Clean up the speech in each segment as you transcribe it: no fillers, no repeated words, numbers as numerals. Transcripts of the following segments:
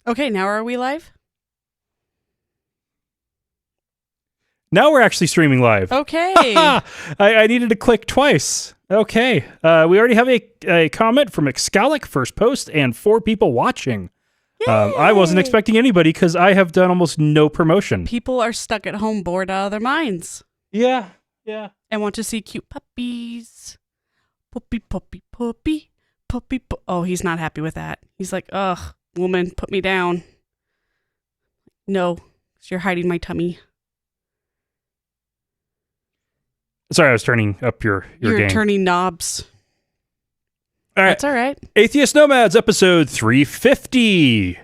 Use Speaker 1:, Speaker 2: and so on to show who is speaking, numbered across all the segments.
Speaker 1: Okay, now are we live?
Speaker 2: Now we're actually streaming live.
Speaker 1: Okay.
Speaker 2: I needed to click twice. Okay. We already have a comment from Excalic, first post, and 4 people watching. I wasn't expecting anybody because I have done almost no promotion.
Speaker 1: People are stuck at home bored out of their minds.
Speaker 2: Yeah.
Speaker 1: And want to see cute puppies. Puppy, puppy, puppy, puppy, oh, he's not happy with that. He's like, ugh, woman, put me down. No, 'cause you're hiding my tummy.
Speaker 2: Sorry, I was turning up your
Speaker 1: You're
Speaker 2: gain.
Speaker 1: turning knobs.
Speaker 2: All right.
Speaker 1: That's all right.
Speaker 2: Atheist Nomads, episode 350.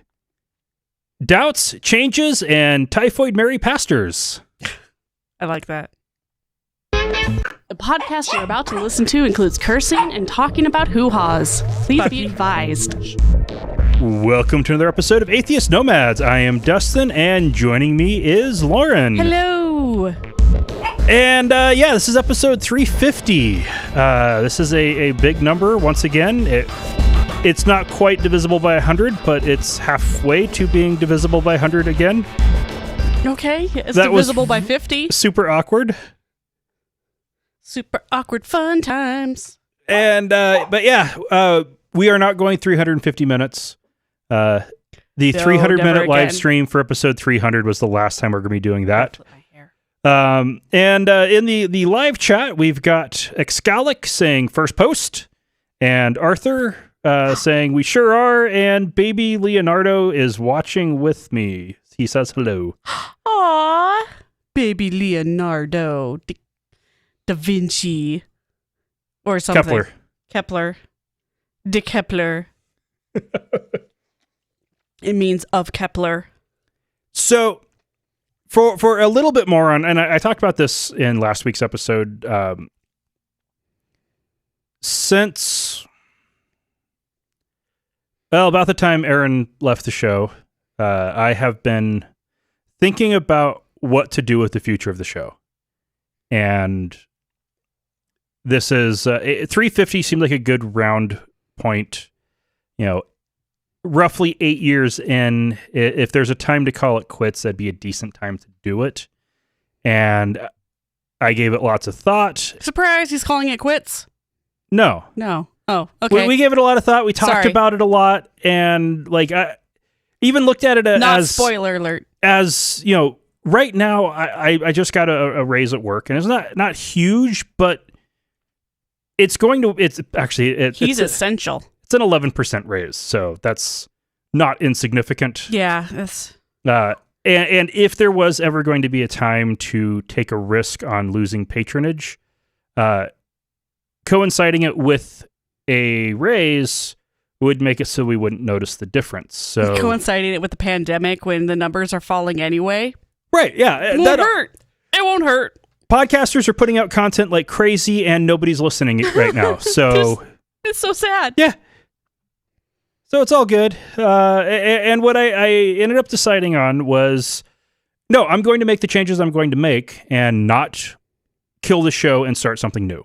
Speaker 2: Doubts, changes, and typhoid Mary pastors.
Speaker 1: I like that. The podcast you're about to listen to includes cursing and talking about hoo-haws. Please be advised.
Speaker 2: Welcome to another episode of Atheist Nomads. I am Dustin, and joining me is Lauren.
Speaker 1: Hello.
Speaker 2: And this is episode 350. This is a big number. Once again, it's not quite divisible by 100, but it's halfway to being divisible by 100 again.
Speaker 1: Okay, it's
Speaker 2: That was
Speaker 1: divisible by 50.
Speaker 2: Super awkward.
Speaker 1: Super awkward fun times.
Speaker 2: And we are not going 350 minutes. The 300-minute live stream for episode 300 was the last time we're going to be doing that. In the live chat, we've got Excalic saying first post, and Arthur saying we sure are, and baby Leonardo is watching with me. He says hello.
Speaker 1: Aww, baby Leonardo da Vinci or something. Kepler. De Kepler. It means of Kepler.
Speaker 2: So, for a little bit more on, and I talked about this in last week's episode, since about the time Aaron left the show, I have been thinking about what to do with the future of the show. And this is 350 seemed like a good round point, roughly 8 years in. If there's a time to call it quits, that'd be a decent time to do it. And I gave it lots of thought.
Speaker 1: Surprise, he's calling it quits?
Speaker 2: No.
Speaker 1: Oh, okay.
Speaker 2: We gave it a lot of thought. We talked about it a lot. And I even looked at it
Speaker 1: Not spoiler alert.
Speaker 2: As, right now, I just got a raise at work. And it's not huge, but it's going to, it's actually,
Speaker 1: he's essential.
Speaker 2: It's an 11% raise, so that's not insignificant.
Speaker 1: Yeah.
Speaker 2: And if there was ever going to be a time to take a risk on losing patronage, coinciding it with a raise would make it so we wouldn't notice the difference. So
Speaker 1: coinciding it with the pandemic when the numbers are falling anyway.
Speaker 2: Right, yeah.
Speaker 1: It won't hurt.
Speaker 2: Podcasters are putting out content like crazy and nobody's listening right now. So
Speaker 1: it's so sad.
Speaker 2: Yeah. So it's all good. And what I ended up deciding on was, no, I'm going to make the changes I'm going to make and not kill the show and start something new.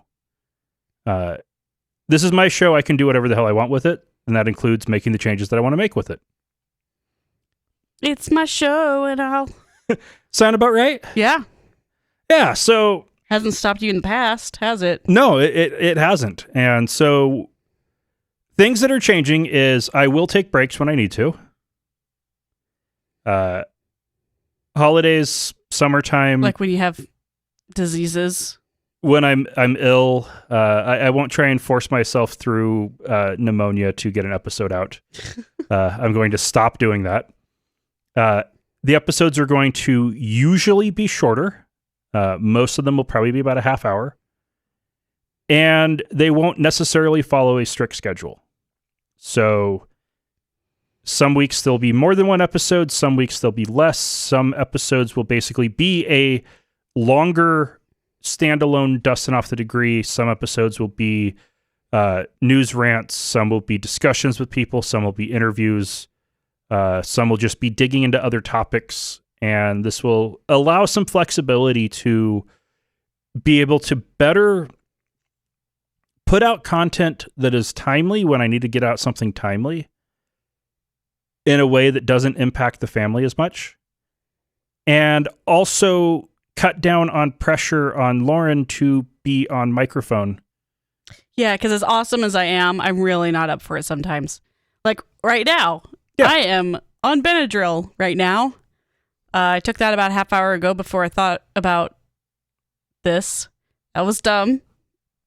Speaker 2: This is my show. I can do whatever the hell I want with it. And that includes making the changes that I want to make with it.
Speaker 1: It's my show and I'll...
Speaker 2: Sound about right?
Speaker 1: Yeah.
Speaker 2: Yeah, so...
Speaker 1: Hasn't stopped you in the past, has it?
Speaker 2: No, it hasn't. And so... Things that are changing is I will take breaks when I need to. Holidays, summertime.
Speaker 1: Like when you have diseases.
Speaker 2: When I'm ill, I won't try and force myself through pneumonia to get an episode out. I'm going to stop doing that. The episodes are going to usually be shorter. Most of them will probably be about a half hour. And they won't necessarily follow a strict schedule. So some weeks there'll be more than one episode, some weeks there'll be less. Some episodes will basically be a longer standalone Dustin Off the Degree. Some episodes will be news rants, some will be discussions with people, some will be interviews, some will just be digging into other topics, and this will allow some flexibility to be able to better put out content that is timely when I need to get out something timely, in a way that doesn't impact the family as much. And also cut down on pressure on Lauren to be on microphone.
Speaker 1: Yeah, because as awesome as I am, I'm really not up for it sometimes. Like right now,
Speaker 2: Yeah.
Speaker 1: I am on Benadryl right now. I took that about a half hour ago before I thought about this. That was dumb,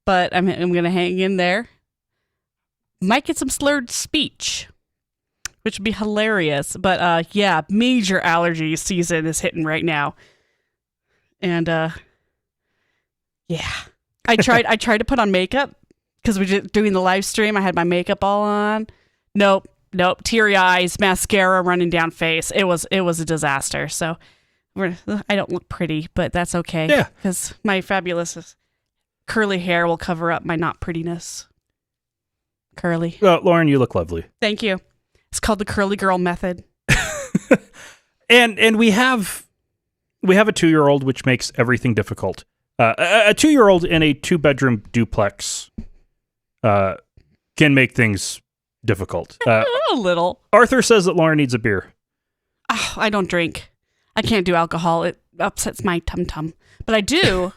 Speaker 1: but I'm going to hang in there. Might get some slurred speech, which would be hilarious. But yeah, major allergy season is hitting right now. And yeah, I tried to put on makeup because we were doing the live stream. I had my makeup all on. Nope. Teary eyes, mascara running down face. It was a disaster. So I don't look pretty, but that's okay.
Speaker 2: Yeah,
Speaker 1: because my fabulous curly hair will cover up my not prettiness. Curly.
Speaker 2: well, Lauren, you look lovely.
Speaker 1: Thank you. It's called the curly girl method.
Speaker 2: And we have a 2-year-old, which makes everything difficult. A 2-year-old in a 2-bedroom duplex can make things difficult.
Speaker 1: A little.
Speaker 2: Arthur says that Lauren needs a beer.
Speaker 1: Oh, I don't drink. I can't do alcohol. It upsets my tum-tum. But I do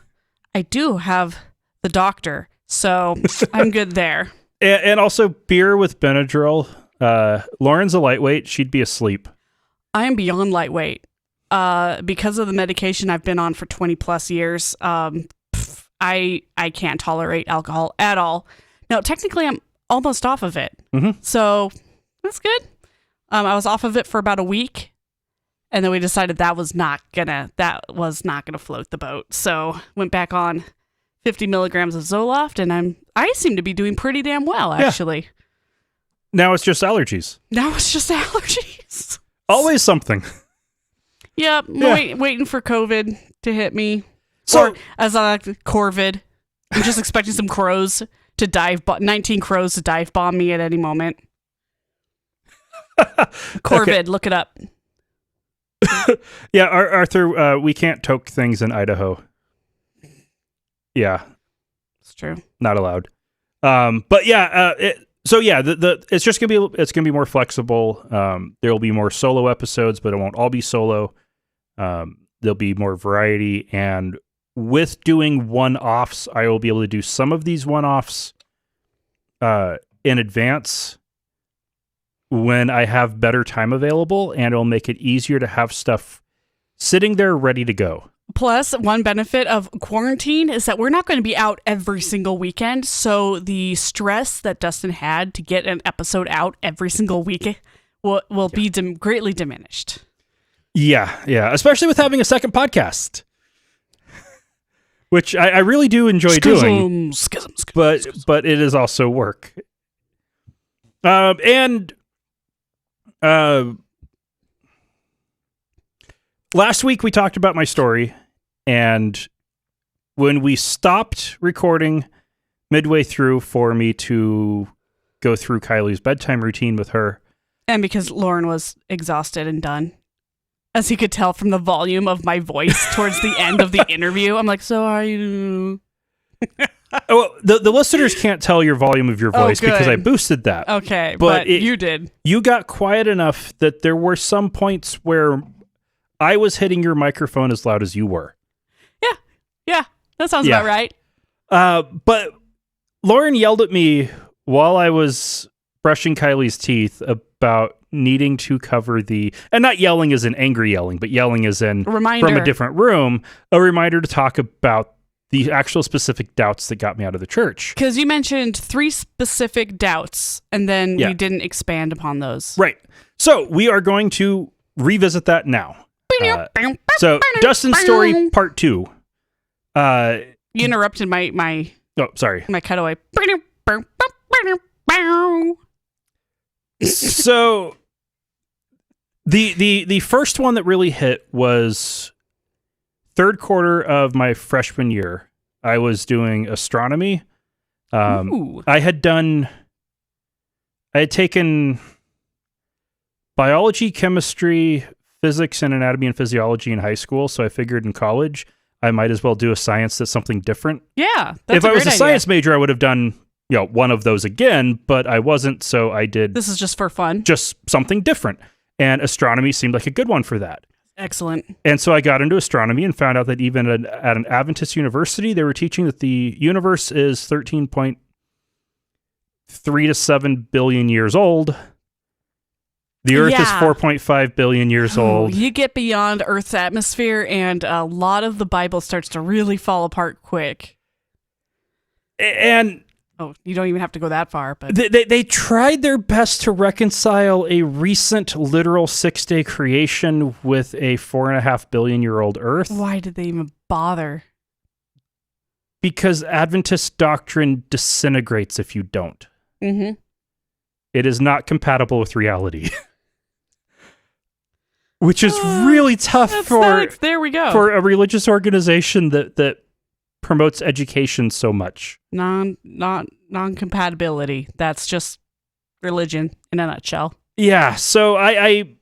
Speaker 1: have the doctor, so I'm good there.
Speaker 2: And also beer with Benadryl. Lauren's a lightweight. She'd be asleep.
Speaker 1: I am beyond lightweight. Because of the medication I've been on for 20 plus years, I can't tolerate alcohol at all. Now, technically, I'm almost off of it.
Speaker 2: Mm-hmm.
Speaker 1: So that's good. I was off of it for about a week, and then we decided that was not gonna float the boat. So went back on 50 milligrams of Zoloft, and I seem to be doing pretty damn well, actually.
Speaker 2: Now it's just allergies.
Speaker 1: Now it's just allergies.
Speaker 2: Always something.
Speaker 1: Yep,
Speaker 2: Yeah.
Speaker 1: waiting for COVID to hit me.
Speaker 2: So-
Speaker 1: or as I like, Corvid. I'm just expecting some crows to 19 crows to dive bomb me at any moment. Corvid, look it up.
Speaker 2: Yeah, Arthur, we can't toke things in Idaho. Yeah,
Speaker 1: It's true.
Speaker 2: not allowed. But yeah, it's just it's gonna be more flexible. There will be more solo episodes, but it won't all be solo. There'll be more variety, and with doing one-offs, I will be able to do some of these one-offs in advance when I have better time available, and it'll make it easier to have stuff sitting there ready to go.
Speaker 1: Plus, one benefit of quarantine is that we're not going to be out every single weekend. So the stress that Dustin had to get an episode out every single week will be greatly diminished.
Speaker 2: Yeah, especially with having a second podcast, which I really do enjoy doing.
Speaker 1: Schism.
Speaker 2: But it is also work. Last week we talked about my story, and when we stopped recording midway through for me to go through Kylie's bedtime routine with her.
Speaker 1: And because Lauren was exhausted and done. As he could tell from the volume of my voice towards the end of the interview. I'm like, so are you...
Speaker 2: Well, the listeners can't tell your volume of your voice because I boosted that.
Speaker 1: Okay, but you did.
Speaker 2: You got quiet enough that there were some points where I was hitting your microphone as loud as you were.
Speaker 1: Yeah, that sounds about right.
Speaker 2: But Lauren yelled at me while I was brushing Kylie's teeth about needing to cover and not yelling as in angry yelling, but yelling as in
Speaker 1: Reminder.
Speaker 2: from a different room, a reminder to talk about the actual specific doubts that got me out of the church.
Speaker 1: Because you mentioned 3 specific doubts, and then we didn't expand upon those.
Speaker 2: Right. So we are going to revisit that now. So Dustin's story part 2.
Speaker 1: You interrupted my
Speaker 2: Oh, sorry.
Speaker 1: my cutaway.
Speaker 2: So the first one that really hit was third quarter of my freshman year. I was doing astronomy. I had taken biology, chemistry, physics, and anatomy and physiology in high school. So I figured in college I might as well do a science that's something different.
Speaker 1: Yeah, that's
Speaker 2: if I was a science major, I would have done one of those again, but I wasn't, so I did
Speaker 1: This is just for fun.
Speaker 2: just something different. And astronomy seemed like a good one for that.
Speaker 1: Excellent.
Speaker 2: And so I got into astronomy and found out that even at an Adventist university, they were teaching that the universe is 13.3 to 7 billion years old. The Earth is
Speaker 1: Yeah.
Speaker 2: 4.5 billion years old.
Speaker 1: You get beyond Earth's atmosphere, and a lot of the Bible starts to really fall apart quick.
Speaker 2: And
Speaker 1: Oh, you don't even have to go that far, but
Speaker 2: they tried their best to reconcile a recent literal 6-day creation with a 4.5 billion year old Earth.
Speaker 1: why did they even bother?
Speaker 2: Because Adventist doctrine disintegrates if you don't.
Speaker 1: Mm-hmm.
Speaker 2: It is not compatible with reality. Which is really tough
Speaker 1: There we go.
Speaker 2: for a religious organization that promotes education so much.
Speaker 1: Non-compatibility. That's just religion in a nutshell.
Speaker 2: Yeah, so I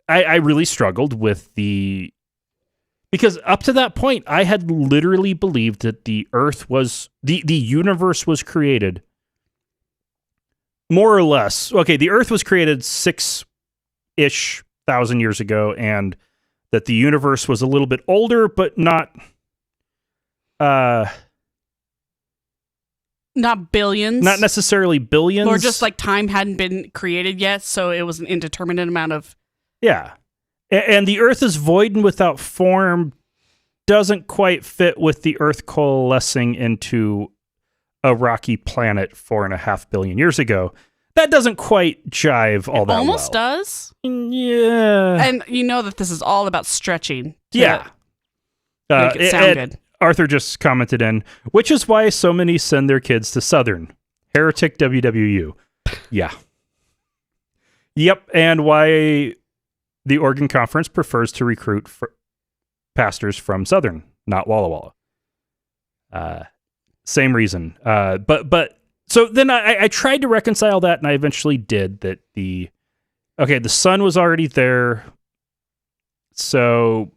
Speaker 2: really struggled with because up to that point I had literally believed that the Earth was the universe was created more or less. Okay, the Earth was created 6-ish thousand years ago, and that the universe was a little bit older, but not
Speaker 1: Not billions.
Speaker 2: not necessarily billions.
Speaker 1: Or just like time hadn't been created yet, so it was an indeterminate amount of...
Speaker 2: Yeah. And the Earth is void and without form doesn't quite fit with the Earth coalescing into a rocky planet 4.5 billion years ago. That doesn't quite jive all that
Speaker 1: Almost
Speaker 2: well.
Speaker 1: does.
Speaker 2: Yeah.
Speaker 1: And you know that this is all about stretching. to
Speaker 2: Yeah.
Speaker 1: Make it sound good.
Speaker 2: Arthur just commented in, which is why so many send their kids to Southern. Heretic WWU. Yeah. Yep. And why the Oregon Conference prefers to recruit pastors from Southern, not Walla Walla. Same reason. But so then I tried to reconcile that, and I eventually did. That the sun was already there, so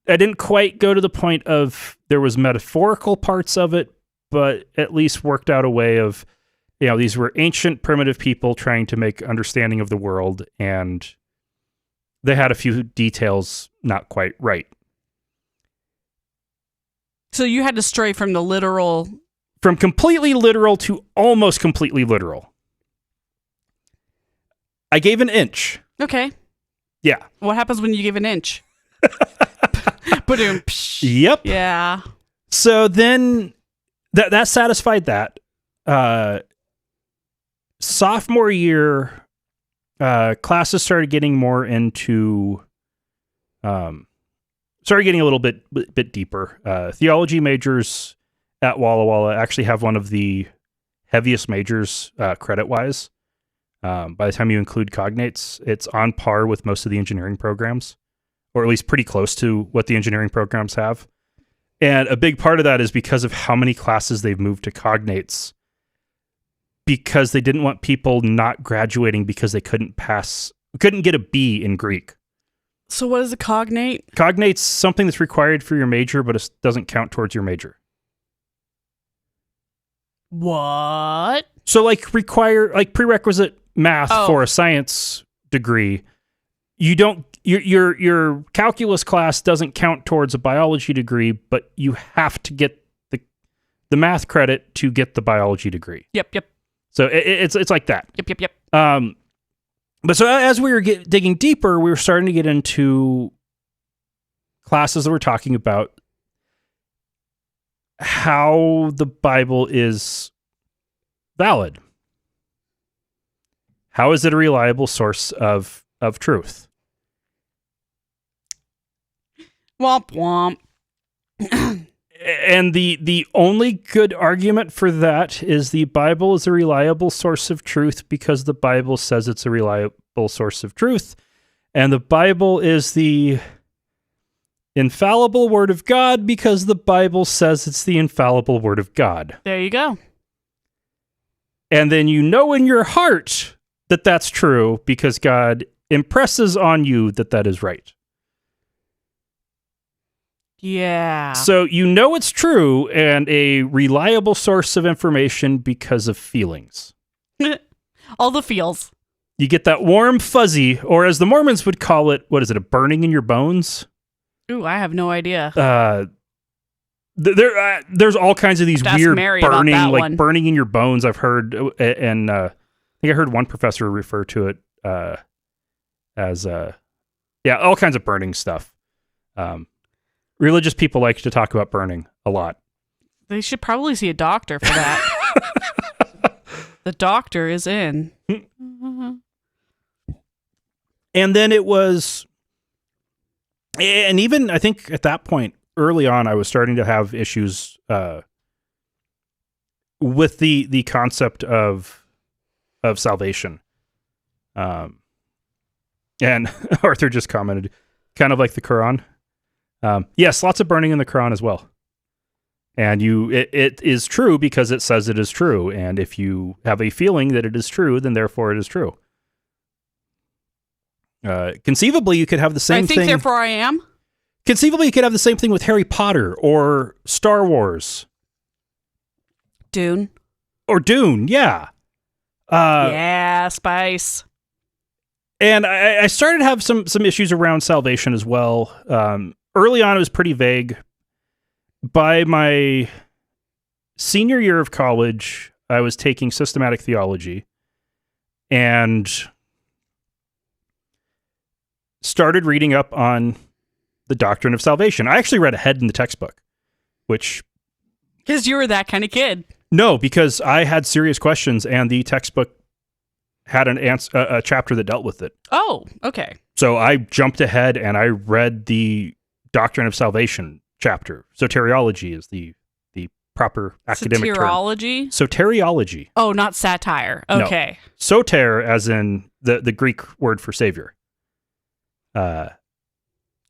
Speaker 2: I didn't quite go to the point of there was metaphorical parts of it, but at least worked out a way of, these were ancient primitive people trying to make understanding of the world, and they had a few details not quite right.
Speaker 1: So you had to stray from the literal...
Speaker 2: From completely literal to almost completely literal. I gave an inch.
Speaker 1: Okay.
Speaker 2: Yeah.
Speaker 1: What happens when you give an inch? Ba-doom, psh.
Speaker 2: Yep.
Speaker 1: Yeah.
Speaker 2: So then that satisfied that. Sophomore year, classes started getting more into, started getting a little bit deeper. Theology majors at Walla Walla actually have one of the heaviest majors credit-wise. By the time you include cognates, it's on par with most of the engineering programs, or at least pretty close to what the engineering programs have. And a big part of that is because of how many classes they've moved to cognates, because they didn't want people not graduating because they couldn't get a B in Greek.
Speaker 1: So what is a cognate?
Speaker 2: Cognate's something that's required for your major, but it doesn't count towards your major.
Speaker 1: What?
Speaker 2: So prerequisite math for a science degree, your calculus class doesn't count towards a biology degree, but you have to get the math credit to get the biology degree.
Speaker 1: Yep.
Speaker 2: So it's like that.
Speaker 1: Yep.
Speaker 2: But so as we were digging deeper, we were starting to get into classes that were talking about how the Bible is valid. How is it a reliable source of truth?
Speaker 1: Womp womp.
Speaker 2: And the only good argument for that is the Bible is a reliable source of truth because the Bible says it's a reliable source of truth. And the Bible is the infallible word of God because the Bible says it's the infallible word of God.
Speaker 1: There you go.
Speaker 2: And then you know in your heart that that's true because God impresses on you that that is right.
Speaker 1: Yeah.
Speaker 2: So you know it's true and a reliable source of information because of feelings.
Speaker 1: All the feels.
Speaker 2: You get that warm fuzzy, or as the Mormons would call it, what is it, a burning in your bones?
Speaker 1: Ooh, I have no idea.
Speaker 2: There's all kinds of these
Speaker 1: Have to ask
Speaker 2: weird
Speaker 1: Mary about
Speaker 2: burning,
Speaker 1: that
Speaker 2: like
Speaker 1: one.
Speaker 2: burning in your bones. I've heard, and I think I heard one professor refer to it as all kinds of burning stuff. Religious people like to talk about burning a lot.
Speaker 1: They should probably see a doctor for that. The doctor is in.
Speaker 2: And then it was, and even I think at that point, early on, I was starting to have issues with the concept of salvation. And Arthur just commented, kind of like the Quran. Yes, lots of burning in the Quran as well. And it is true because it says it is true. And if you have a feeling that it is true, then therefore it is true. Conceivably, you could have the same
Speaker 1: I think,
Speaker 2: thing.
Speaker 1: therefore I am.
Speaker 2: Conceivably, you could have the same thing with Harry Potter or Star Wars.
Speaker 1: Dune.
Speaker 2: Or Dune, yeah.
Speaker 1: Yeah, spice.
Speaker 2: And I started to have some issues around salvation as well. Early on, it was pretty vague. By my senior year of college, I was taking systematic theology and started reading up on the doctrine of salvation. I actually read ahead in the textbook, which...
Speaker 1: Because you were that kind of kid.
Speaker 2: No, because I had serious questions and the textbook had a chapter that dealt with it.
Speaker 1: Oh, okay.
Speaker 2: So I jumped ahead and I read the doctrine of salvation chapter. Soteriology is the proper academic term.
Speaker 1: Soteriology?
Speaker 2: Soteriology.
Speaker 1: Oh, not satire. Okay.
Speaker 2: No. Soter, as in the Greek word for savior.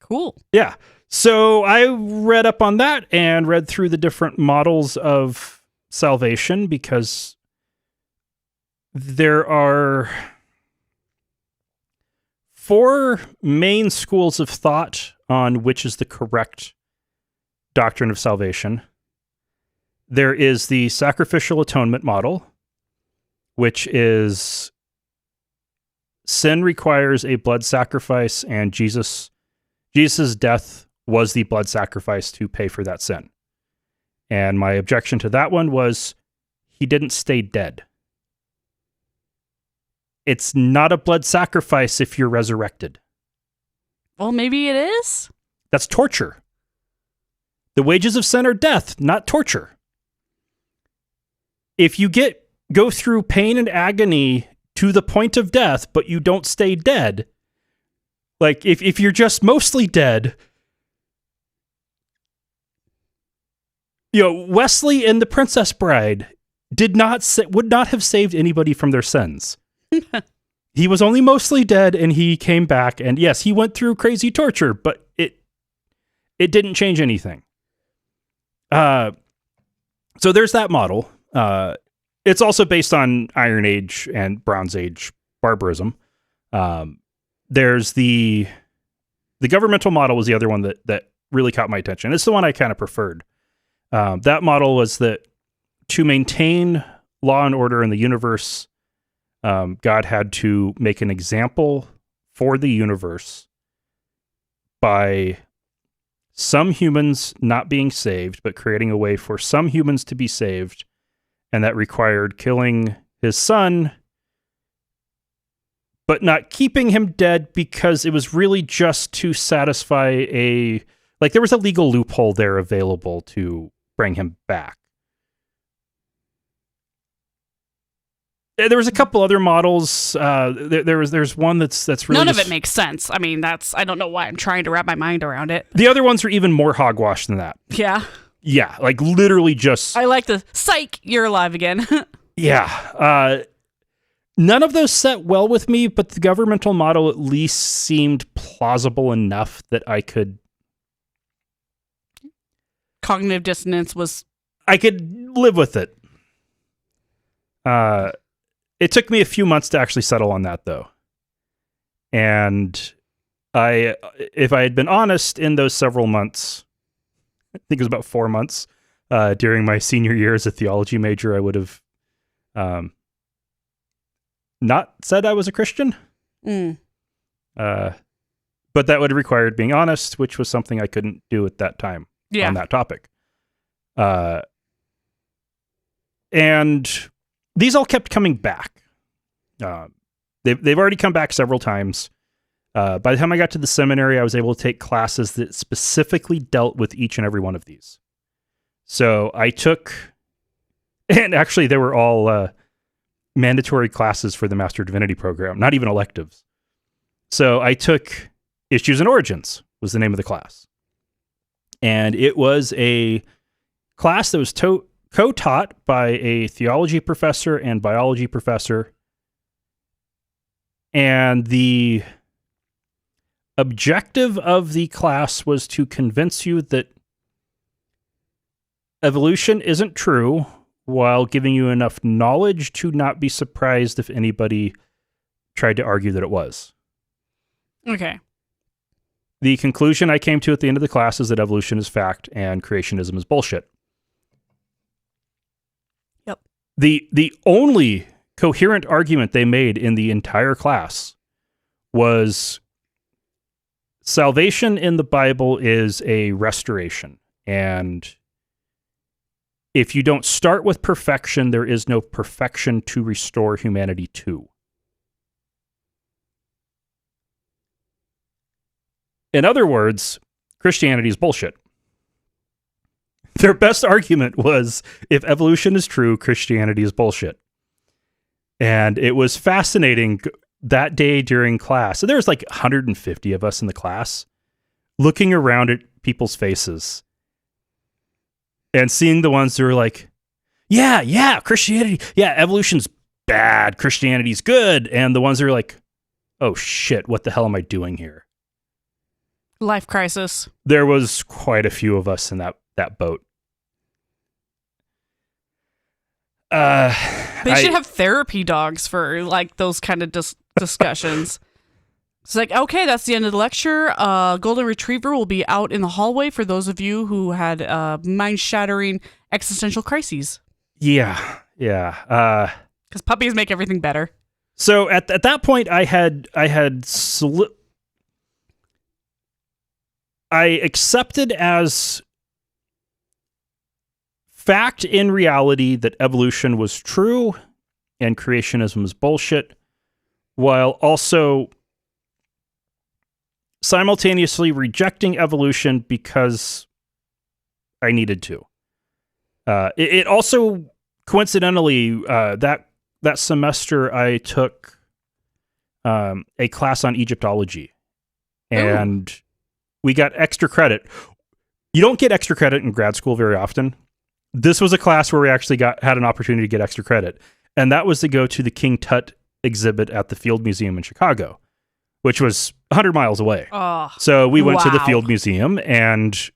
Speaker 1: Cool.
Speaker 2: Yeah. So I read up on that and read through the different models of salvation because there are 4 main schools of thought on which is the correct doctrine of salvation. There is the sacrificial atonement model, which is sin requires a blood sacrifice, and Jesus' death was the blood sacrifice to pay for that sin. And my objection to that one was he didn't stay dead. It's not a blood sacrifice if you're resurrected.
Speaker 1: Well, maybe it is.
Speaker 2: That's torture. The wages of sin are death, not torture. If you go through pain and agony to the point of death, but you don't stay dead, like if you're just mostly dead, Wesley and the Princess Bride would not have saved anybody from their sins. He was only mostly dead and he came back, and yes, he went through crazy torture, but it didn't change anything. So there's that model. It's also based on Iron Age and Bronze Age barbarism. There's the governmental model was the other one that really caught my attention. It's the one I kind of preferred. That model was that to maintain law and order in the universe, God had to make an example for the universe by some humans not being saved, but creating a way for some humans to be saved. And that required killing his son, but not keeping him dead because it was really just to satisfy there was a legal loophole there available to bring him back. There was a couple other models. There's one that's really
Speaker 1: none of it makes sense. I mean, I don't know why I'm trying to wrap my mind around it.
Speaker 2: The other ones are even more hogwash than that.
Speaker 1: Yeah.
Speaker 2: Yeah, like literally just...
Speaker 1: I like the psych, you're alive again.
Speaker 2: Yeah. None of those set well with me, but the governmental model at least seemed plausible enough that I could...
Speaker 1: Cognitive dissonance was...
Speaker 2: I could live with it. It took me a few months to actually settle on that, though. And if I had been honest in those several months, think it was about 4 months during my senior year as a theology major. I would have not said I was a Christian.
Speaker 1: Mm.
Speaker 2: But that would have required being honest, which was something I couldn't do at that time
Speaker 1: Yeah.
Speaker 2: on that topic. And these all kept coming back. They've already come back several times. By the time I got to the seminary, I was able to take classes that specifically dealt with each and every one of these. So I took, and actually they were all mandatory classes for the Master of Divinity program, not even electives. So I took Issues and Origins was the name of the class. And it was a class that was co-taught by a theology professor and biology professor. And the objective of the class was to convince you that evolution isn't true while giving you enough knowledge to not be surprised if anybody tried to argue that it was.
Speaker 1: Okay.
Speaker 2: The conclusion I came to at the end of the class is that evolution is fact and creationism is bullshit.
Speaker 1: Yep.
Speaker 2: The only coherent argument they made in the entire class was salvation in the Bible is a restoration. And if you don't start with perfection, there is no perfection to restore humanity to. In other words, Christianity is bullshit. Their best argument was, if evolution is true, Christianity is bullshit. And it was fascinating that day during class. So there was like 150 of us in the class looking around at people's faces and seeing the ones who were like, yeah, Christianity, yeah, evolution's bad, Christianity's good. And the ones who are like, oh shit, what the hell am I doing here?
Speaker 1: Life crisis.
Speaker 2: There was quite a few of us in that boat.
Speaker 1: They should have therapy dogs for like those kind of discussions. It's like, okay, that's the end of the lecture. Golden Retriever will be out in the hallway for those of you who had mind-shattering existential crises.
Speaker 2: Yeah.
Speaker 1: Because puppies make everything better.
Speaker 2: So at that point, I accepted as fact in reality that evolution was true and creationism was bullshit, while also simultaneously rejecting evolution because I needed to. It also, coincidentally, that semester I took a class on Egyptology, and we got extra credit. You don't get extra credit in grad school very often. This was a class where we actually had an opportunity to get extra credit, and that was to go to the King Tut exhibit at the Field Museum in Chicago, which was 100 miles away.
Speaker 1: Oh,
Speaker 2: so we went to the
Speaker 1: wow.
Speaker 2: Field Museum, and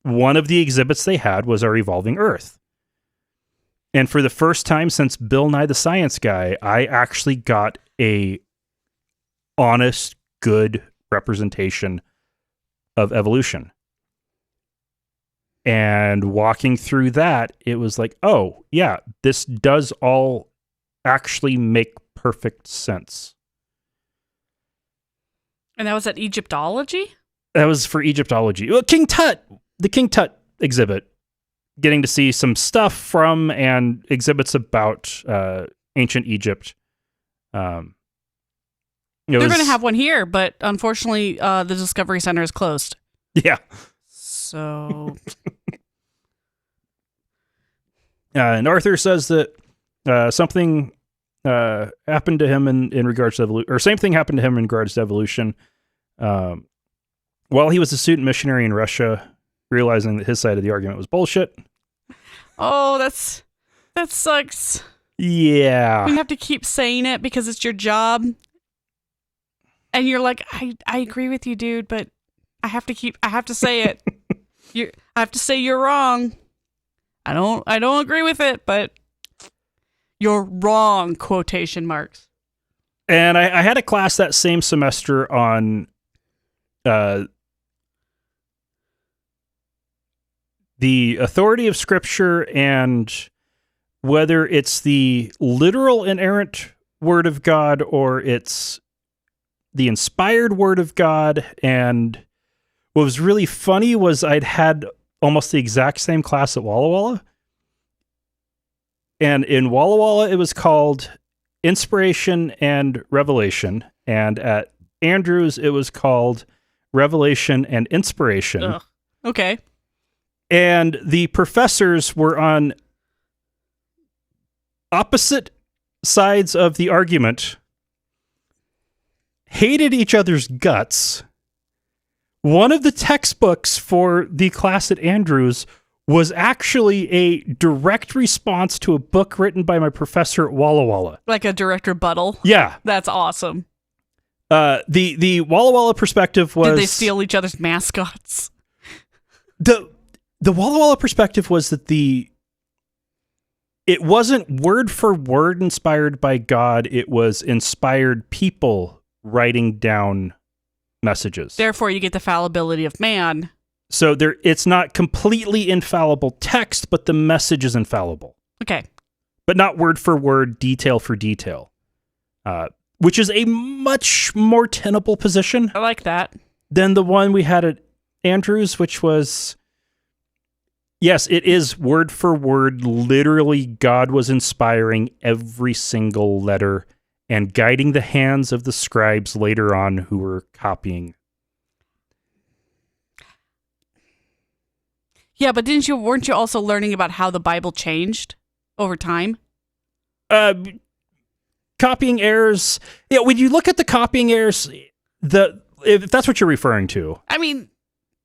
Speaker 2: one of the exhibits they had was our evolving Earth. And for the first time since Bill Nye the Science Guy, I actually got a honest, good representation of evolution. And walking through that, it was like, oh, yeah, this does all actually make perfect sense.
Speaker 1: And that was at Egyptology?
Speaker 2: That was for Egyptology. Well, King Tut, the King Tut exhibit, getting to see some stuff from and exhibits about ancient Egypt.
Speaker 1: They're going to have one here, but unfortunately, the Discovery Center is closed.
Speaker 2: Yeah.
Speaker 1: So.
Speaker 2: And Arthur says that something happened to him in regards to evolution, or same thing happened to him in regards to evolution. While he was a student missionary in Russia, realizing that his side of the argument was bullshit.
Speaker 1: Oh, that sucks.
Speaker 2: Yeah.
Speaker 1: You have to keep saying it because it's your job. And you're like, I agree with you, dude, but I have to say it. I have to say you're wrong. I don't agree with it, but you're wrong, quotation marks.
Speaker 2: And I had a class that same semester on the authority of Scripture and whether it's the literal inerrant Word of God or it's the inspired Word of God. And what was really funny was I'd had almost the exact same class at Walla Walla. And in Walla Walla, it was called Inspiration and Revelation. And at Andrews, it was called Revelation and Inspiration.
Speaker 1: Ugh. Okay.
Speaker 2: And the professors were on opposite sides of the argument, hated each other's guts. One of the textbooks for the class at Andrews was actually a direct response to a book written by my professor at Walla Walla.
Speaker 1: Like a direct rebuttal.
Speaker 2: Yeah.
Speaker 1: That's awesome.
Speaker 2: The Walla Walla perspective was...
Speaker 1: Did they steal each other's mascots?
Speaker 2: The Walla Walla perspective was that it wasn't word for word inspired by God. It was inspired people writing down messages.
Speaker 1: Therefore, you get the fallibility of man.
Speaker 2: So it's not completely infallible text, but the message is infallible.
Speaker 1: Okay.
Speaker 2: But not word for word, detail for detail, which is a much more tenable position
Speaker 1: I like that.
Speaker 2: than the one we had at Andrews, which was, yes, it is word for word. Literally, God was inspiring every single letter and guiding the hands of the scribes later on who were copying.
Speaker 1: Yeah, but weren't you also learning about how the Bible changed over time?
Speaker 2: Copying errors. Yeah, when you look at the copying errors, if that's what you're referring to,
Speaker 1: I mean,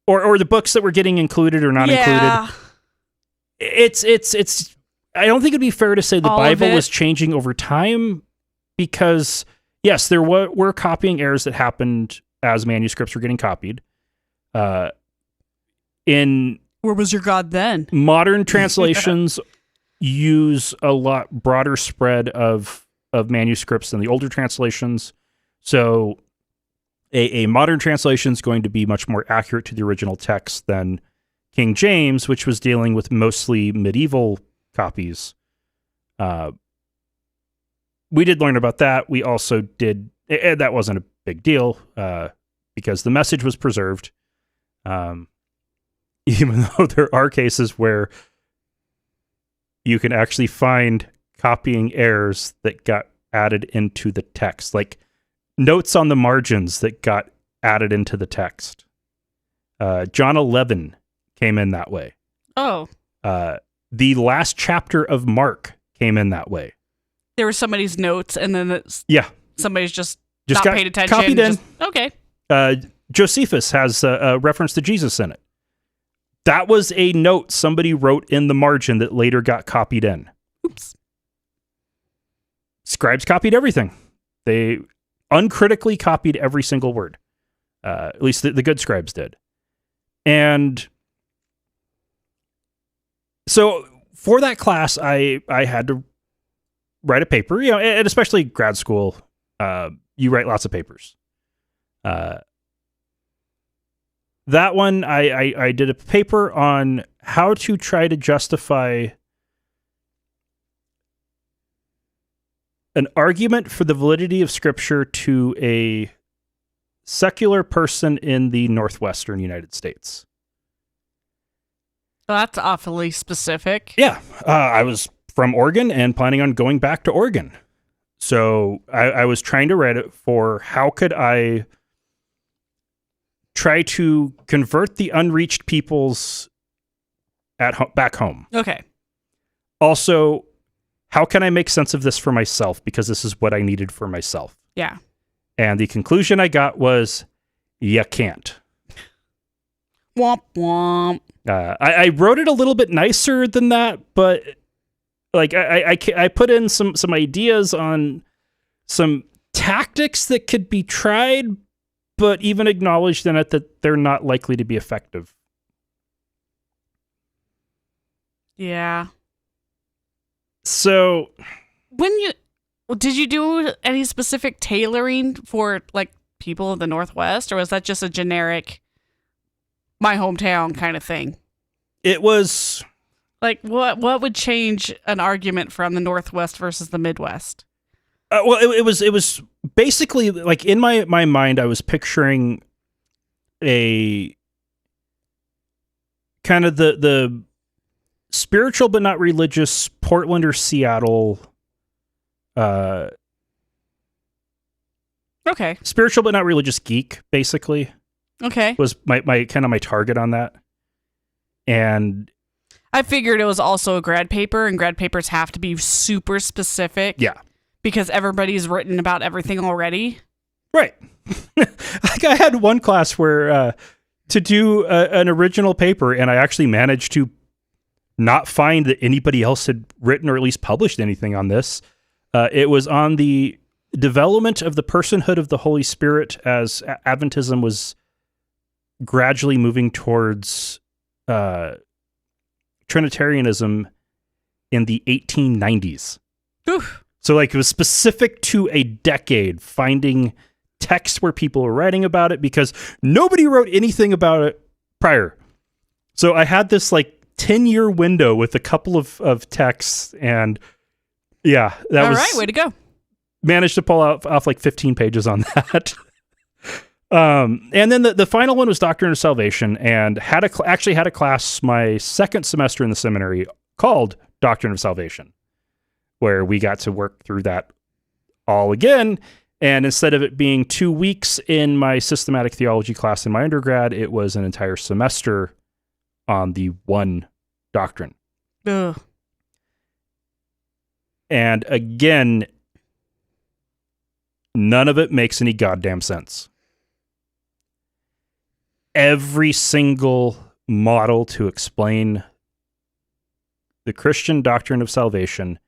Speaker 2: or the books that were getting included or not included, it's. I don't think it'd be fair to say the Bible was changing over time, because yes, there were copying errors that happened as manuscripts were getting copied. In
Speaker 1: where was your God then?
Speaker 2: Modern translations use a lot broader spread of manuscripts than the older translations. So a modern translation is going to be much more accurate to the original text than King James, which was dealing with mostly medieval copies. We did learn about that. We also did, that wasn't a big deal because the message was preserved. Even though there are cases where you can actually find copying errors that got added into the text, like notes on the margins that got added into the text. John 11 came in that way.
Speaker 1: Oh.
Speaker 2: The last chapter of Mark came in that way.
Speaker 1: There were somebody's notes, and then somebody's just not
Speaker 2: got
Speaker 1: paid attention.
Speaker 2: Copied in.
Speaker 1: Okay.
Speaker 2: Josephus has a reference to Jesus in it. That was a note somebody wrote in the margin that later got copied in.
Speaker 1: Oops.
Speaker 2: Scribes copied everything. They uncritically copied every single word. At least the good scribes did. And so for that class, I had to write a paper, and especially grad school, you write lots of papers. That one, I did a paper on how to try to justify an argument for the validity of Scripture to a secular person in the Northwestern United States.
Speaker 1: Well, that's awfully specific.
Speaker 2: Yeah. I was from Oregon and planning on going back to Oregon. So I was trying to write it for how could I try to convert the unreached peoples back home.
Speaker 1: Okay.
Speaker 2: Also, how can I make sense of this for myself? Because this is what I needed for myself.
Speaker 1: Yeah.
Speaker 2: And the conclusion I got was, you can't.
Speaker 1: Womp womp.
Speaker 2: I wrote it a little bit nicer than that, but like I put in some ideas on some tactics that could be tried, but even acknowledged in it that they're not likely to be effective.
Speaker 1: Yeah.
Speaker 2: So,
Speaker 1: did you do any specific tailoring for like people in the Northwest, or was that just a generic my hometown kind of thing?
Speaker 2: It was
Speaker 1: Like, what would change an argument from the Northwest versus the Midwest?
Speaker 2: well, it was basically like in my mind, I was picturing a kind of the spiritual but not religious Portland or Seattle,
Speaker 1: Okay.
Speaker 2: spiritual but not religious geek, basically,
Speaker 1: Okay.
Speaker 2: was my kind of my target on that. And
Speaker 1: I figured it was also a grad paper, and grad papers have to be super specific.
Speaker 2: yeah,
Speaker 1: Because everybody's written about everything already.
Speaker 2: right. Like I had one class where to do an original paper, and I actually managed to not find that anybody else had written or at least published anything on this. It was on the development of the personhood of the Holy Spirit as Adventism was gradually moving towards Trinitarianism in the 1890s.
Speaker 1: Oof.
Speaker 2: So like it was specific to a decade, finding texts where people were writing about it because nobody wrote anything about it prior. So I had this like 10-year window with a couple of texts, and yeah, that
Speaker 1: All
Speaker 2: was
Speaker 1: right, way to go.
Speaker 2: managed to pull off like 15 pages on that. And then the final one was Doctrine of Salvation, and actually had a class my second semester in the seminary called Doctrine of Salvation, where we got to work through that all again. And instead of it being 2 weeks in my systematic theology class in my undergrad, it was an entire semester on the one doctrine.
Speaker 1: Ugh.
Speaker 2: And again, none of it makes any goddamn sense. Every single model to explain the Christian doctrine of salvation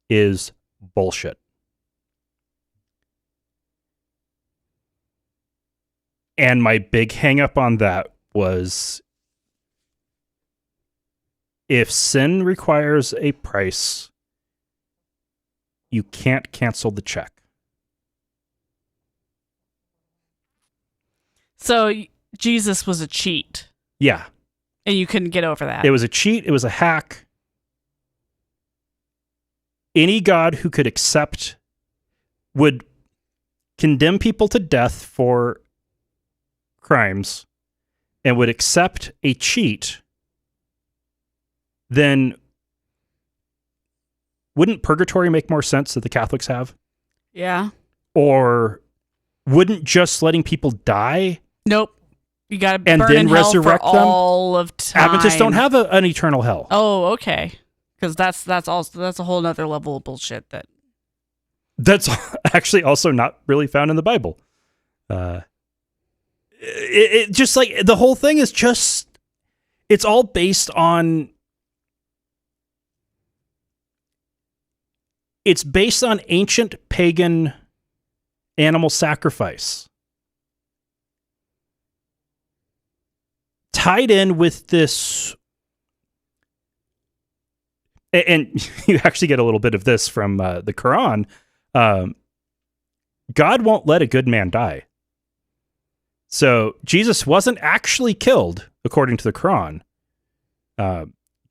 Speaker 2: is bullshit. And my big hang up on that was, if sin requires a price, you can't cancel the check.
Speaker 1: So Jesus was a cheat,
Speaker 2: Yeah.
Speaker 1: and you couldn't get over that.
Speaker 2: It was a cheat. It was a hack. Any God who could would condemn people to death for crimes and would accept a cheat, then wouldn't purgatory make more sense that the Catholics have?
Speaker 1: Yeah.
Speaker 2: Or wouldn't just letting people die
Speaker 1: Nope. You got to
Speaker 2: and
Speaker 1: burn
Speaker 2: then
Speaker 1: in hell
Speaker 2: resurrect
Speaker 1: for
Speaker 2: them?
Speaker 1: all of time.
Speaker 2: Adventists don't have an eternal hell.
Speaker 1: Oh, okay. Because that's a whole nother level of bullshit.
Speaker 2: That's actually also not really found in the Bible. It just like the whole thing is just, it's all based on, it's based on ancient pagan animal sacrifice, tied in with this. And you actually get a little bit of this from the Quran. God won't let a good man die. So Jesus wasn't actually killed, according to the Quran.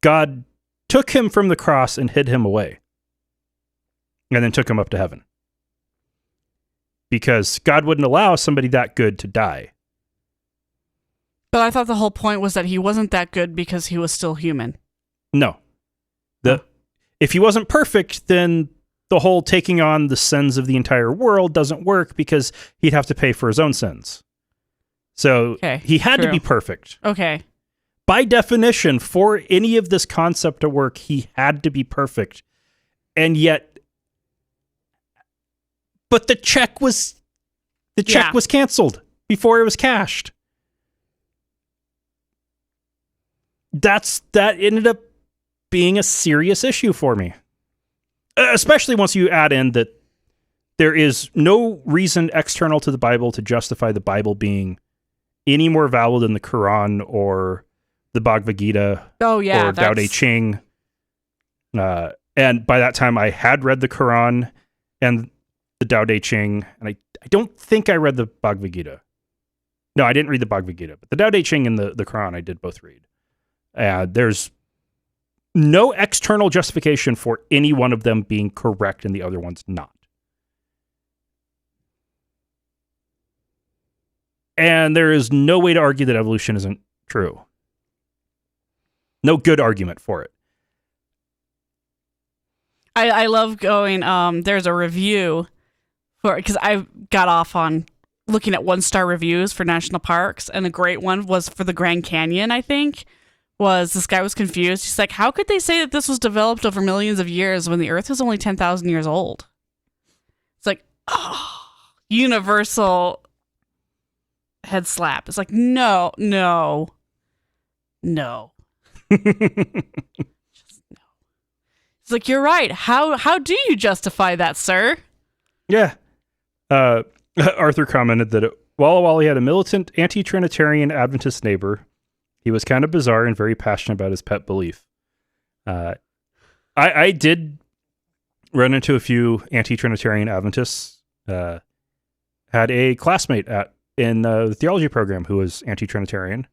Speaker 2: God took him from the cross and hid him away, and then took him up to heaven. Because God wouldn't allow somebody that good to die.
Speaker 1: But I thought the whole point was that he wasn't that good because he was still human.
Speaker 2: No. If he wasn't perfect, then the whole taking on the sins of the entire world doesn't work because he'd have to pay for his own sins. So
Speaker 1: Okay,
Speaker 2: he had to
Speaker 1: true.
Speaker 2: be perfect.
Speaker 1: Okay.
Speaker 2: By definition, for any of this concept to work, he had to be perfect. And yet, but the check was canceled before it was cashed. That ended up being a serious issue for me. Especially once you add in that there is no reason external to the Bible to justify the Bible being any more valid than the Quran or the Bhagavad Gita
Speaker 1: Oh, yeah.
Speaker 2: or Tao Te Ching. And by that time, I had read the Quran and the Tao Te Ching, and I don't think I read the Bhagavad Gita. No, I didn't read the Bhagavad Gita, but the Tao Te Ching and the Quran I did both read. There's no external justification for any one of them being correct and the other one's not. And there is no way to argue that evolution isn't true. No good argument for it.
Speaker 1: I love going, there's a review for, because I got off on looking at 1-star reviews for national parks, and a great one was for the Grand Canyon, I think, was this guy was confused. He's like, how could they say that this was developed over millions of years when the Earth was only 10,000 years old? It's like, oh, universal head slap. It's like, no. It's like, you're right. How do you justify that, sir?
Speaker 2: Yeah. Arthur commented that Walla Walla had a militant anti-Trinitarian Adventist neighbor. He was kind of bizarre and very passionate about his pet belief. I did run into a few anti-Trinitarian Adventists. Had a classmate in the theology program who was anti-Trinitarian.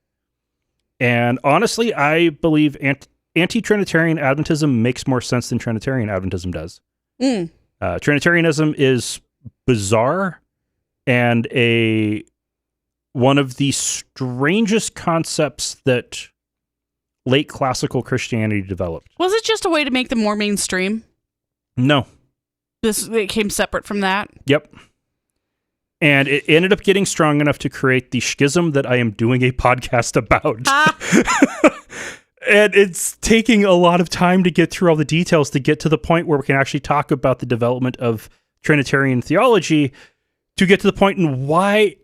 Speaker 2: And honestly, I believe anti-Trinitarian Adventism makes more sense than Trinitarian Adventism does. Trinitarianism is bizarre and one of the strangest concepts that late classical Christianity developed.
Speaker 1: Was it just a way to make them more mainstream?
Speaker 2: No.
Speaker 1: It came separate from that?
Speaker 2: Yep. And it ended up getting strong enough to create the schism that I am doing a podcast about. And it's taking a lot of time to get through all the details to get to the point where we can actually talk about the development of Trinitarian theology, to get to the point in why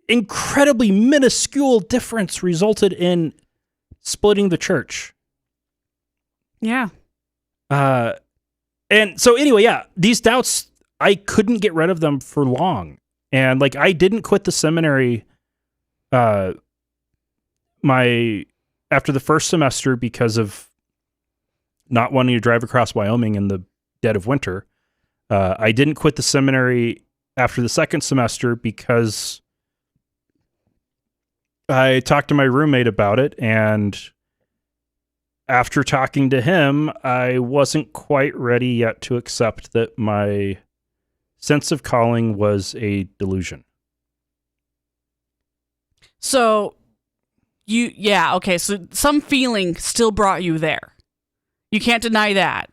Speaker 2: incredibly minuscule difference resulted in splitting the church.
Speaker 1: Yeah.
Speaker 2: And so anyway, yeah, these doubts, I couldn't get rid of them for long. And like, I didn't quit the seminary after the first semester because of not wanting to drive across Wyoming in the dead of winter. I didn't quit the seminary after the second semester because I talked to my roommate about it, and after talking to him, I wasn't quite ready yet to accept that my sense of calling was a delusion.
Speaker 1: So so some feeling still brought you there. You can't deny that.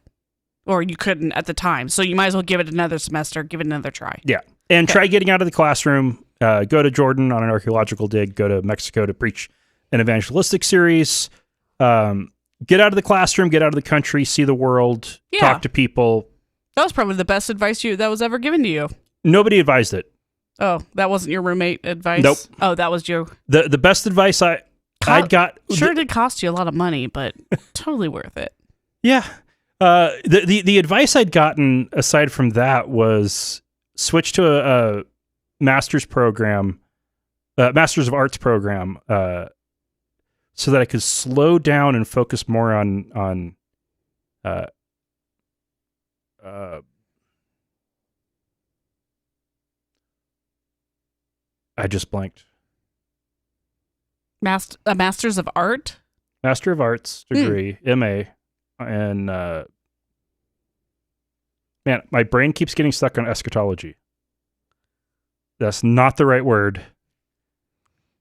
Speaker 1: Or you couldn't at the time. So you might as well give it another semester, give it another try.
Speaker 2: Yeah. And try getting out of the classroom, go to Jordan on an archaeological dig, go to Mexico to preach an evangelistic series, get out of the classroom, get out of the country, see the world, talk to people.
Speaker 1: That was probably the best advice that was ever given to you.
Speaker 2: Nobody advised it.
Speaker 1: Oh, that wasn't your roommate advice?
Speaker 2: Nope.
Speaker 1: Oh, that was you.
Speaker 2: The best advice I'd got.
Speaker 1: Sure did cost you a lot of money, but totally worth it.
Speaker 2: Yeah. The advice I'd gotten aside from that was switch to a master's program, Masters of Arts program, so that I could slow down and focus more on I just blanked.
Speaker 1: A Masters of Art?
Speaker 2: Master of Arts degree, MA, and man, my brain keeps getting stuck on eschatology. That's not the right word.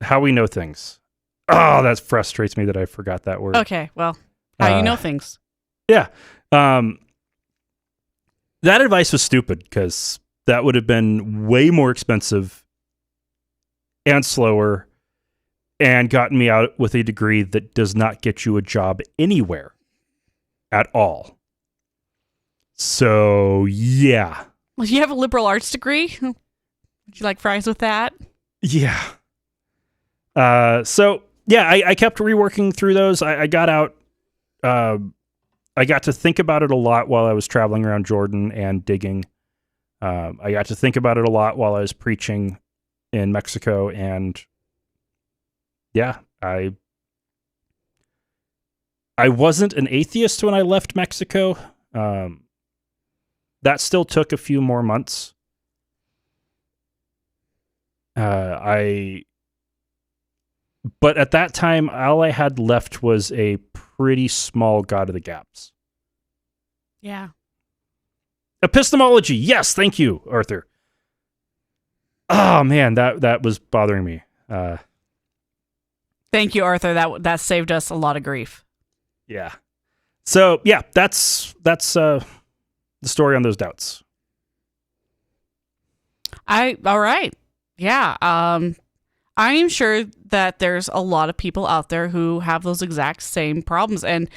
Speaker 2: How we know things. Oh, that frustrates me that I forgot that word.
Speaker 1: Okay, well, how you know things.
Speaker 2: Yeah. That advice was stupid because that would have been way more expensive and slower and gotten me out with a degree that does not get you a job anywhere at all. So, yeah.
Speaker 1: Well, you have a liberal arts degree. Would you like fries with that?
Speaker 2: Yeah. So, yeah, I kept reworking through those. I got out. I got to think about it a lot while I was traveling around Jordan and digging. I got to think about it a lot while I was preaching in Mexico. And, yeah, I wasn't an atheist when I left Mexico. That still took a few more months. I But at that time, all I had left was a pretty small God of the Gaps.
Speaker 1: Yeah.
Speaker 2: Epistemology. Yes, thank you, Arthur. Oh man, that was bothering me.
Speaker 1: Thank you, Arthur. That saved us a lot of grief.
Speaker 2: Yeah. So yeah, that's the story on those doubts.
Speaker 1: All right. Yeah. I am sure that there's a lot of people out there who have those exact same problems, and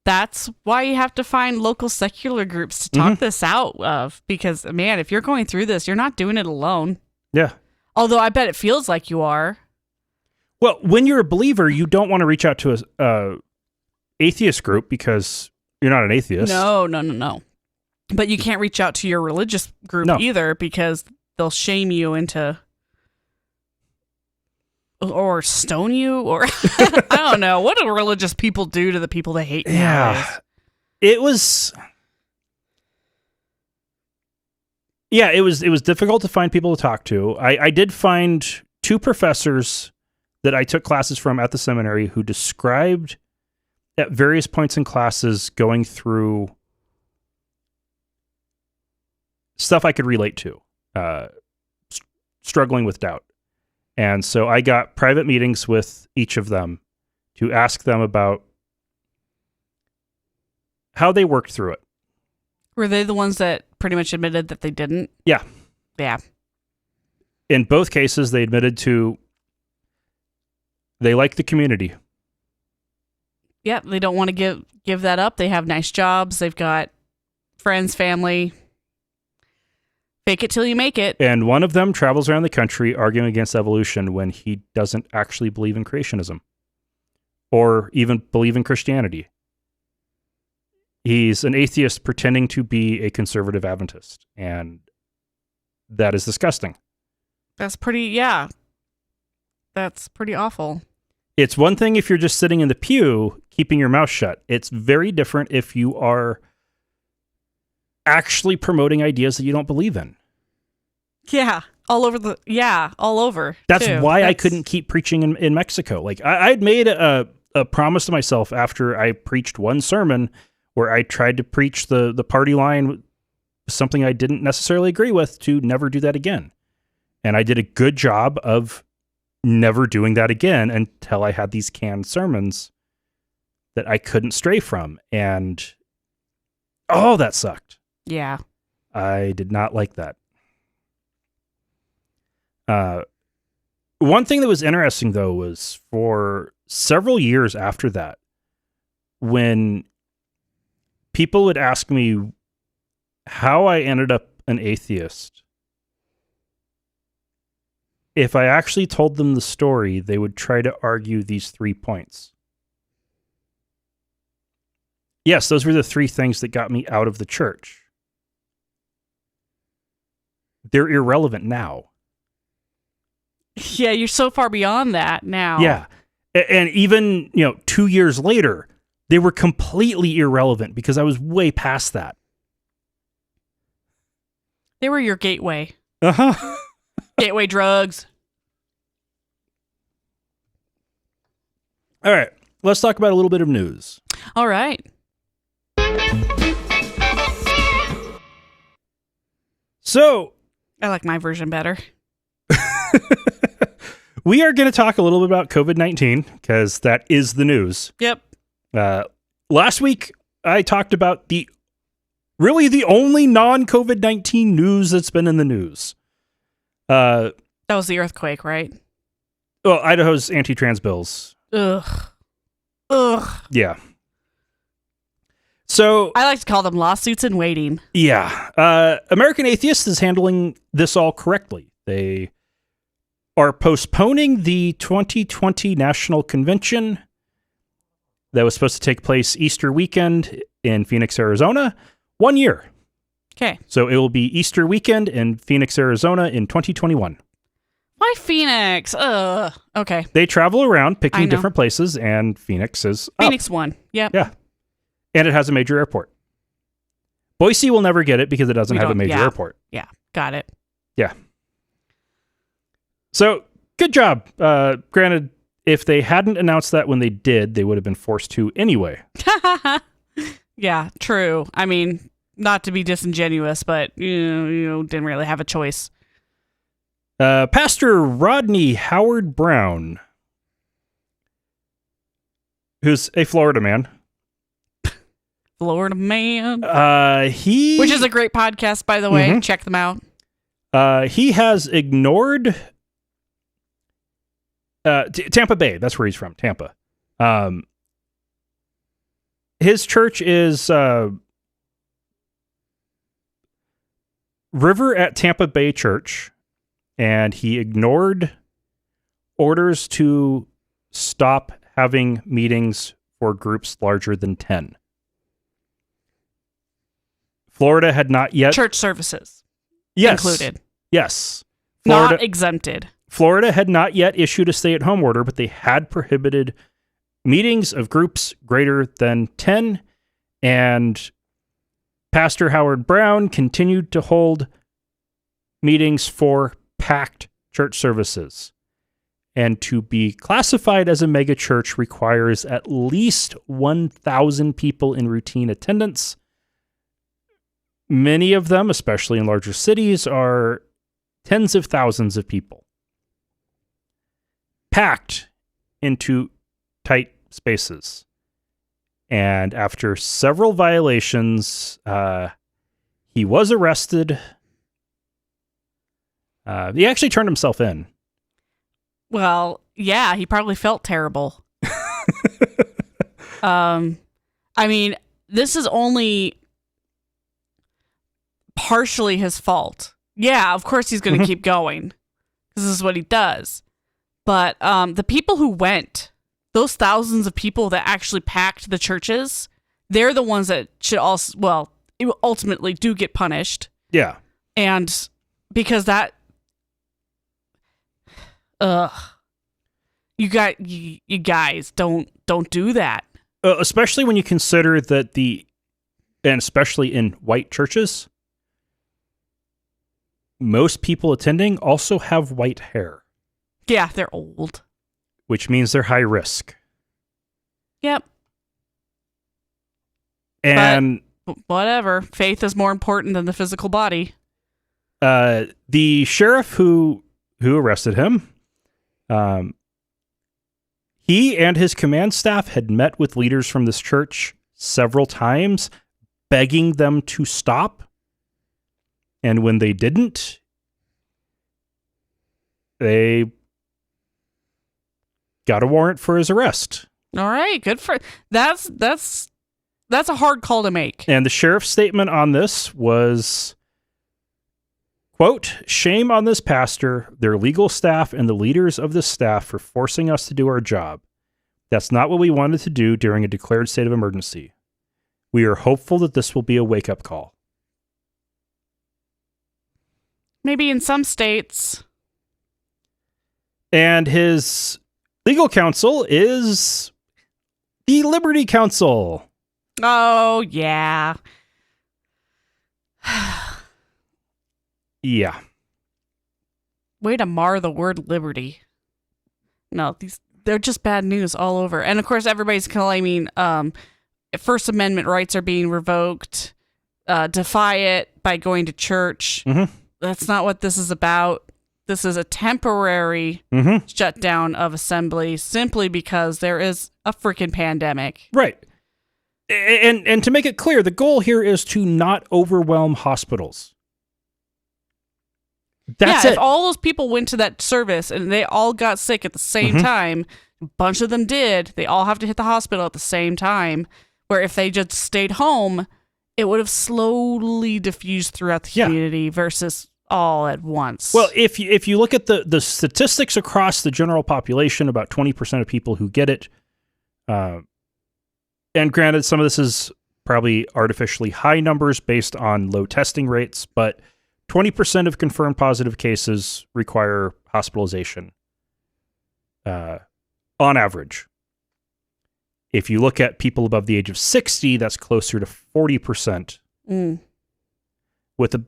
Speaker 1: that's why you have to find local secular groups to talk this out of, because man, if you're going through this, you're not doing it alone.
Speaker 2: Yeah.
Speaker 1: Although I bet it feels like you are.
Speaker 2: Well, when you're a believer, you don't want to reach out to a atheist group because you're not an atheist.
Speaker 1: No. But you can't reach out to your religious group either, because they'll shame you into, or stone you, or I don't know. What do religious people do to the people they hate nowadays?
Speaker 2: It was difficult to find people to talk to. I did find 2 professors that I took classes from at the seminary who described at various points in classes going through stuff I could relate to, struggling with doubt. And so I got private meetings with each of them to ask them about how they worked through it.
Speaker 1: Were they the ones that pretty much admitted that they didn't?
Speaker 2: Yeah.
Speaker 1: Yeah.
Speaker 2: In both cases, they admitted to they like the community.
Speaker 1: Yep, they don't want to give that up. They have nice jobs. They've got friends, family. Fake it till you make it.
Speaker 2: And one of them travels around the country arguing against evolution when he doesn't actually believe in creationism or even believe in Christianity. He's an atheist pretending to be a conservative Adventist, and that is disgusting.
Speaker 1: That's pretty awful.
Speaker 2: It's one thing if you're just sitting in the pew, keeping your mouth shut. It's very different if you are actually promoting ideas that you don't believe in.
Speaker 1: Yeah, all over.
Speaker 2: That's why I couldn't keep preaching in Mexico. Like I'd made a promise to myself after I preached one sermon where I tried to preach the party line, something I didn't necessarily agree with, to never do that again. And I did a good job of never doing that again until I had these canned sermons that I couldn't stray from. And that sucked.
Speaker 1: Yeah.
Speaker 2: I did not like that. One thing that was interesting, though, was for several years after that, when people would ask me how I ended up an atheist, if I actually told them the story, they would try to argue these 3 points. Yes, those were the 3 things that got me out of the church. They're irrelevant now.
Speaker 1: Yeah, you're so far beyond that now.
Speaker 2: Yeah. And even, 2 years later, they were completely irrelevant because I was way past that.
Speaker 1: They were your gateway.
Speaker 2: Uh-huh.
Speaker 1: Gateway drugs.
Speaker 2: All right. Let's talk about a little bit of news.
Speaker 1: All right.
Speaker 2: So,
Speaker 1: I like my version better.
Speaker 2: we are going to talk a little bit about COVID-19 because that is the news.
Speaker 1: Yep.
Speaker 2: Last week, I talked about the only non-COVID-19 news that's been in the news.
Speaker 1: That was the earthquake, right?
Speaker 2: Well, Idaho's anti-trans bills.
Speaker 1: Ugh.
Speaker 2: Yeah. So
Speaker 1: I like to call them lawsuits in waiting.
Speaker 2: Yeah. American Atheist is handling this all correctly. They are postponing the 2020 National Convention that was supposed to take place Easter weekend in Phoenix, Arizona, 1 year.
Speaker 1: Okay.
Speaker 2: So it will be Easter weekend in Phoenix, Arizona in 2021.
Speaker 1: Why Phoenix? Okay.
Speaker 2: They travel around picking different places, and Phoenix is up.
Speaker 1: Phoenix won. Yep.
Speaker 2: Yeah. And it has a major airport. Boise will never get it because it doesn't have a major airport.
Speaker 1: Yeah. Got it.
Speaker 2: Yeah. So good job. Granted, if they hadn't announced that when they did, they would have been forced to anyway.
Speaker 1: Yeah, true. I mean, not to be disingenuous, but you didn't really have a choice.
Speaker 2: Pastor Rodney Howard Brown, who's a Florida man.
Speaker 1: Florida man.
Speaker 2: Which
Speaker 1: is a great podcast, by the way.
Speaker 2: Mhm.
Speaker 1: Check them out.
Speaker 2: He has ignored Tampa Bay. That's where he's from, Tampa. His church is River at Tampa Bay Church, and he ignored orders to stop having meetings for groups larger than 10. Florida had not yet...
Speaker 1: Church services
Speaker 2: Yes.
Speaker 1: included.
Speaker 2: Yes. Florida,
Speaker 1: Not exempted.
Speaker 2: Florida had not yet issued a stay-at-home order, but they had prohibited meetings of groups greater than 10, and Pastor Howard Brown continued to hold meetings for packed church services. And to be classified as a megachurch requires at least 1,000 people in routine attendance. Many of them, especially in larger cities, are tens of thousands of people packed into tight spaces. And after several violations, he was arrested. He actually turned himself in.
Speaker 1: Well, yeah, he probably felt terrible. I mean, this is only partially his fault. Yeah, of course he's going to keep going. This is what he does. But the people who went, those thousands of people that actually packed the churches, they're the ones that should also, well, ultimately do get punished.
Speaker 2: Yeah.
Speaker 1: And because that, you guys don't do that.
Speaker 2: Especially when you consider that and especially in white churches, most people attending also have white hair.
Speaker 1: Yeah, they're old.
Speaker 2: Which means they're high risk.
Speaker 1: Yep.
Speaker 2: And
Speaker 1: but whatever. Faith is more important than the physical body.
Speaker 2: The sheriff who arrested him, he and his command staff had met with leaders from this church several times, begging them to stop. And when they didn't, they got a warrant for his arrest.
Speaker 1: All right, good for that's a hard call to make.
Speaker 2: And the sheriff's statement on this was, quote, "Shame on this pastor, their legal staff, and the leaders of the staff for forcing us to do our job. That's not what we wanted to do during a declared state of emergency. We are hopeful that this will be a wake-up call."
Speaker 1: Maybe in some states.
Speaker 2: And his legal counsel is the Liberty Counsel.
Speaker 1: Oh, yeah.
Speaker 2: Yeah.
Speaker 1: Way to mar the word liberty. No, they're just bad news all over. And of course, everybody's claiming First Amendment rights are being revoked. Defy it by going to church.
Speaker 2: Mm-hmm.
Speaker 1: That's not what this is about. This is a temporary shutdown of assembly simply because there is a freaking pandemic.
Speaker 2: Right. And to make it clear, the goal here is to not overwhelm hospitals. That's it.
Speaker 1: If all those people went to that service and they all got sick at the same time, a bunch of them did, they all have to hit the hospital at the same time, where if they just stayed home, it would have slowly diffused throughout the community versus all at once.
Speaker 2: Well, if you look at the statistics across the general population, about 20% of people who get it, and granted, some of this is probably artificially high numbers based on low testing rates, but 20% of confirmed positive cases require hospitalization on average. If you look at people above the age of 60, that's closer to 40%, with a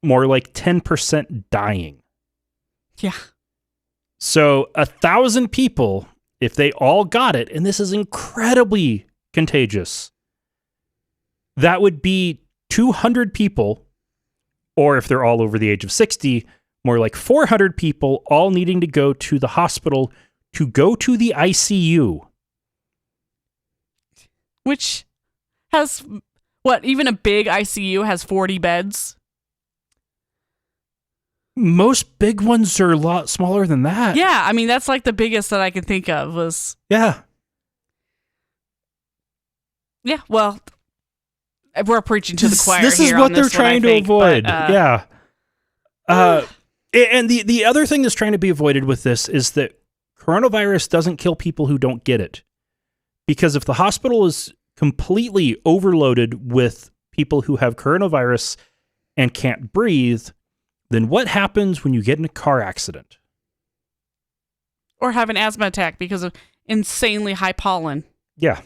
Speaker 2: more like 10% dying.
Speaker 1: Yeah.
Speaker 2: So 1,000 people, if they all got it, and this is incredibly contagious, that would be 200 people, or if they're all over the age of 60, more like 400 people all needing to go to the hospital to go to the ICU.
Speaker 1: Which has, what, even a big ICU has 40 beds?
Speaker 2: Most big ones are a lot smaller than that.
Speaker 1: Yeah, I mean, that's like the biggest that I can think of was...
Speaker 2: Yeah.
Speaker 1: Yeah, well, we're preaching to the choir.
Speaker 2: This is
Speaker 1: here
Speaker 2: what
Speaker 1: on
Speaker 2: they're
Speaker 1: this one,
Speaker 2: trying
Speaker 1: I
Speaker 2: to
Speaker 1: think,
Speaker 2: avoid.
Speaker 1: but,
Speaker 2: Yeah. And the other thing that's trying to be avoided with this is that coronavirus doesn't kill people who don't get it. Because if the hospital is completely overloaded with people who have coronavirus and can't breathe, then what happens when you get in a car accident?
Speaker 1: Or have an asthma attack because of insanely high pollen.
Speaker 2: Yeah.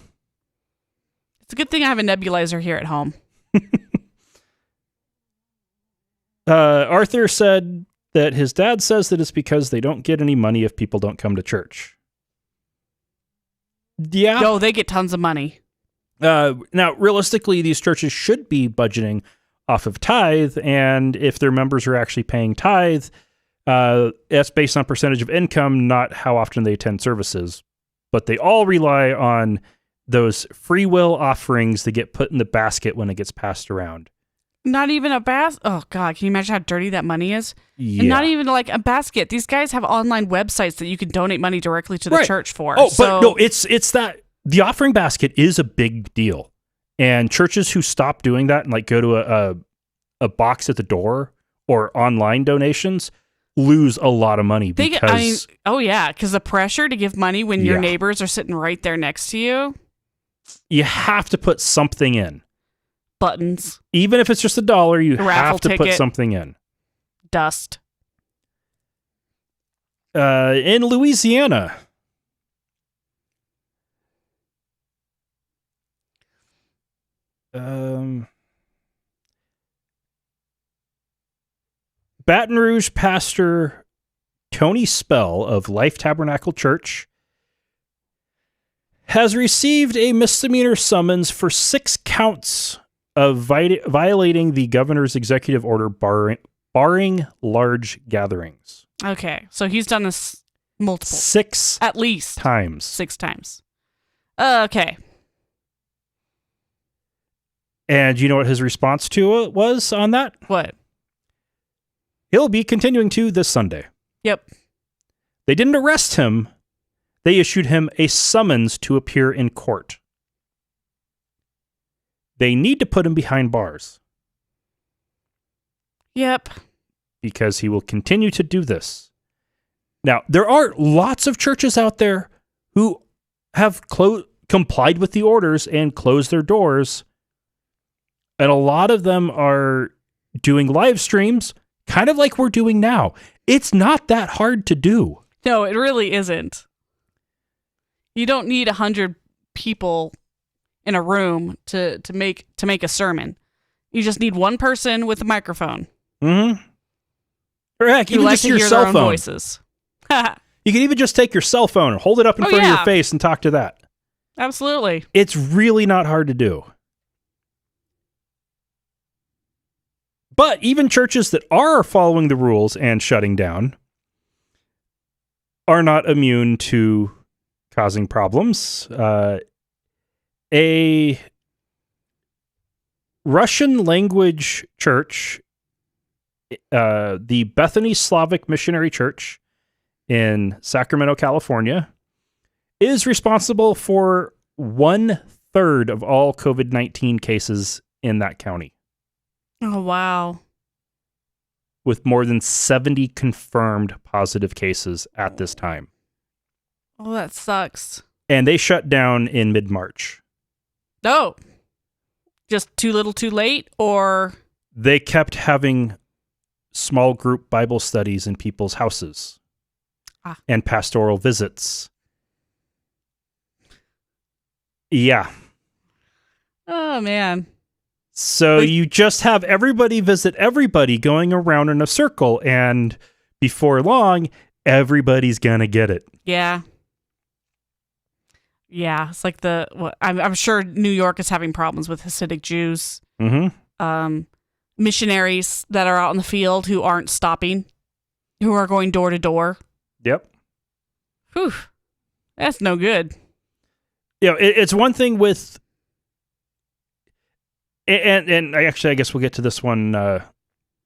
Speaker 1: It's a good thing I have a nebulizer here at home.
Speaker 2: Arthur said that his dad says that it's because they don't get any money if people don't come to church. Yeah.
Speaker 1: No, they get tons of money.
Speaker 2: Now, realistically, these churches should be budgeting off of tithe, and if their members are actually paying tithe, that's based on percentage of income, not how often they attend services. But they all rely on those free will offerings that get put in the basket when it gets passed around.
Speaker 1: Not even a basket. Oh, God. Can you imagine how dirty that money is?
Speaker 2: Yeah.
Speaker 1: And not even like a basket. These guys have online websites that you can donate money directly to the
Speaker 2: Right.
Speaker 1: church for.
Speaker 2: Oh,
Speaker 1: so,
Speaker 2: but no, it's that the offering basket is a big deal. And churches who stop doing that and like go to a box at the door or online donations lose a lot of money because
Speaker 1: oh, yeah. Because the pressure to give money when your
Speaker 2: Yeah.
Speaker 1: neighbors are sitting right there next to you.
Speaker 2: you have to put something in.
Speaker 1: Buttons.
Speaker 2: Even if it's just $1, you
Speaker 1: Raffle
Speaker 2: have to put
Speaker 1: ticket.
Speaker 2: something in.
Speaker 1: Dust.
Speaker 2: In Louisiana, Baton Rouge pastor Tony Spell of Life Tabernacle Church has received a misdemeanor summons for 6 counts of violating the governor's executive order barring large gatherings.
Speaker 1: Okay. So he's done this multiple.
Speaker 2: 6
Speaker 1: At least
Speaker 2: times.
Speaker 1: 6 times. Okay.
Speaker 2: And you know what his response to it was on that?
Speaker 1: What?
Speaker 2: He'll be continuing to this Sunday.
Speaker 1: Yep.
Speaker 2: They didn't arrest him. They issued him a summons to appear in court. They need to put him behind bars
Speaker 1: Yep.
Speaker 2: because he will continue to do this. Now, there are lots of churches out there who have complied with the orders and closed their doors. And a lot of them are doing live streams, kind of like we're doing now. It's not that hard to do.
Speaker 1: No, it really isn't. You don't need 100 people in a room to make a sermon. You just need one person with a microphone.
Speaker 2: Mm-hmm. Or heck,
Speaker 1: You
Speaker 2: even
Speaker 1: like
Speaker 2: just
Speaker 1: to
Speaker 2: your
Speaker 1: hear
Speaker 2: cell
Speaker 1: their own
Speaker 2: phone.
Speaker 1: voices.
Speaker 2: You can even just take your cell phone and hold it up in
Speaker 1: Oh,
Speaker 2: front of
Speaker 1: yeah.
Speaker 2: your face and talk to that.
Speaker 1: Absolutely.
Speaker 2: It's really not hard to do. But even churches that are following the rules and shutting down are not immune to causing problems. A Russian language church, the Bethany Slavic Missionary Church in Sacramento, California, is responsible for 1/3 of all COVID-19 cases in that county,
Speaker 1: Oh, wow.
Speaker 2: with more than 70 confirmed positive cases at this time.
Speaker 1: Oh, that sucks.
Speaker 2: And they shut down in mid-March.
Speaker 1: Oh. Just too little too late, or...
Speaker 2: They kept having small group Bible studies in people's houses and pastoral visits. Yeah.
Speaker 1: Oh, man.
Speaker 2: So you just have everybody visit everybody going around in a circle, and before long, everybody's gonna get it.
Speaker 1: Yeah. Yeah, it's like I'm sure New York is having problems with Hasidic Jews.
Speaker 2: Mm-hmm.
Speaker 1: Missionaries that are out in the field who aren't stopping, who are going door to door.
Speaker 2: Yep.
Speaker 1: Whew. That's no good.
Speaker 2: It's one thing with, and I guess we'll get to this one.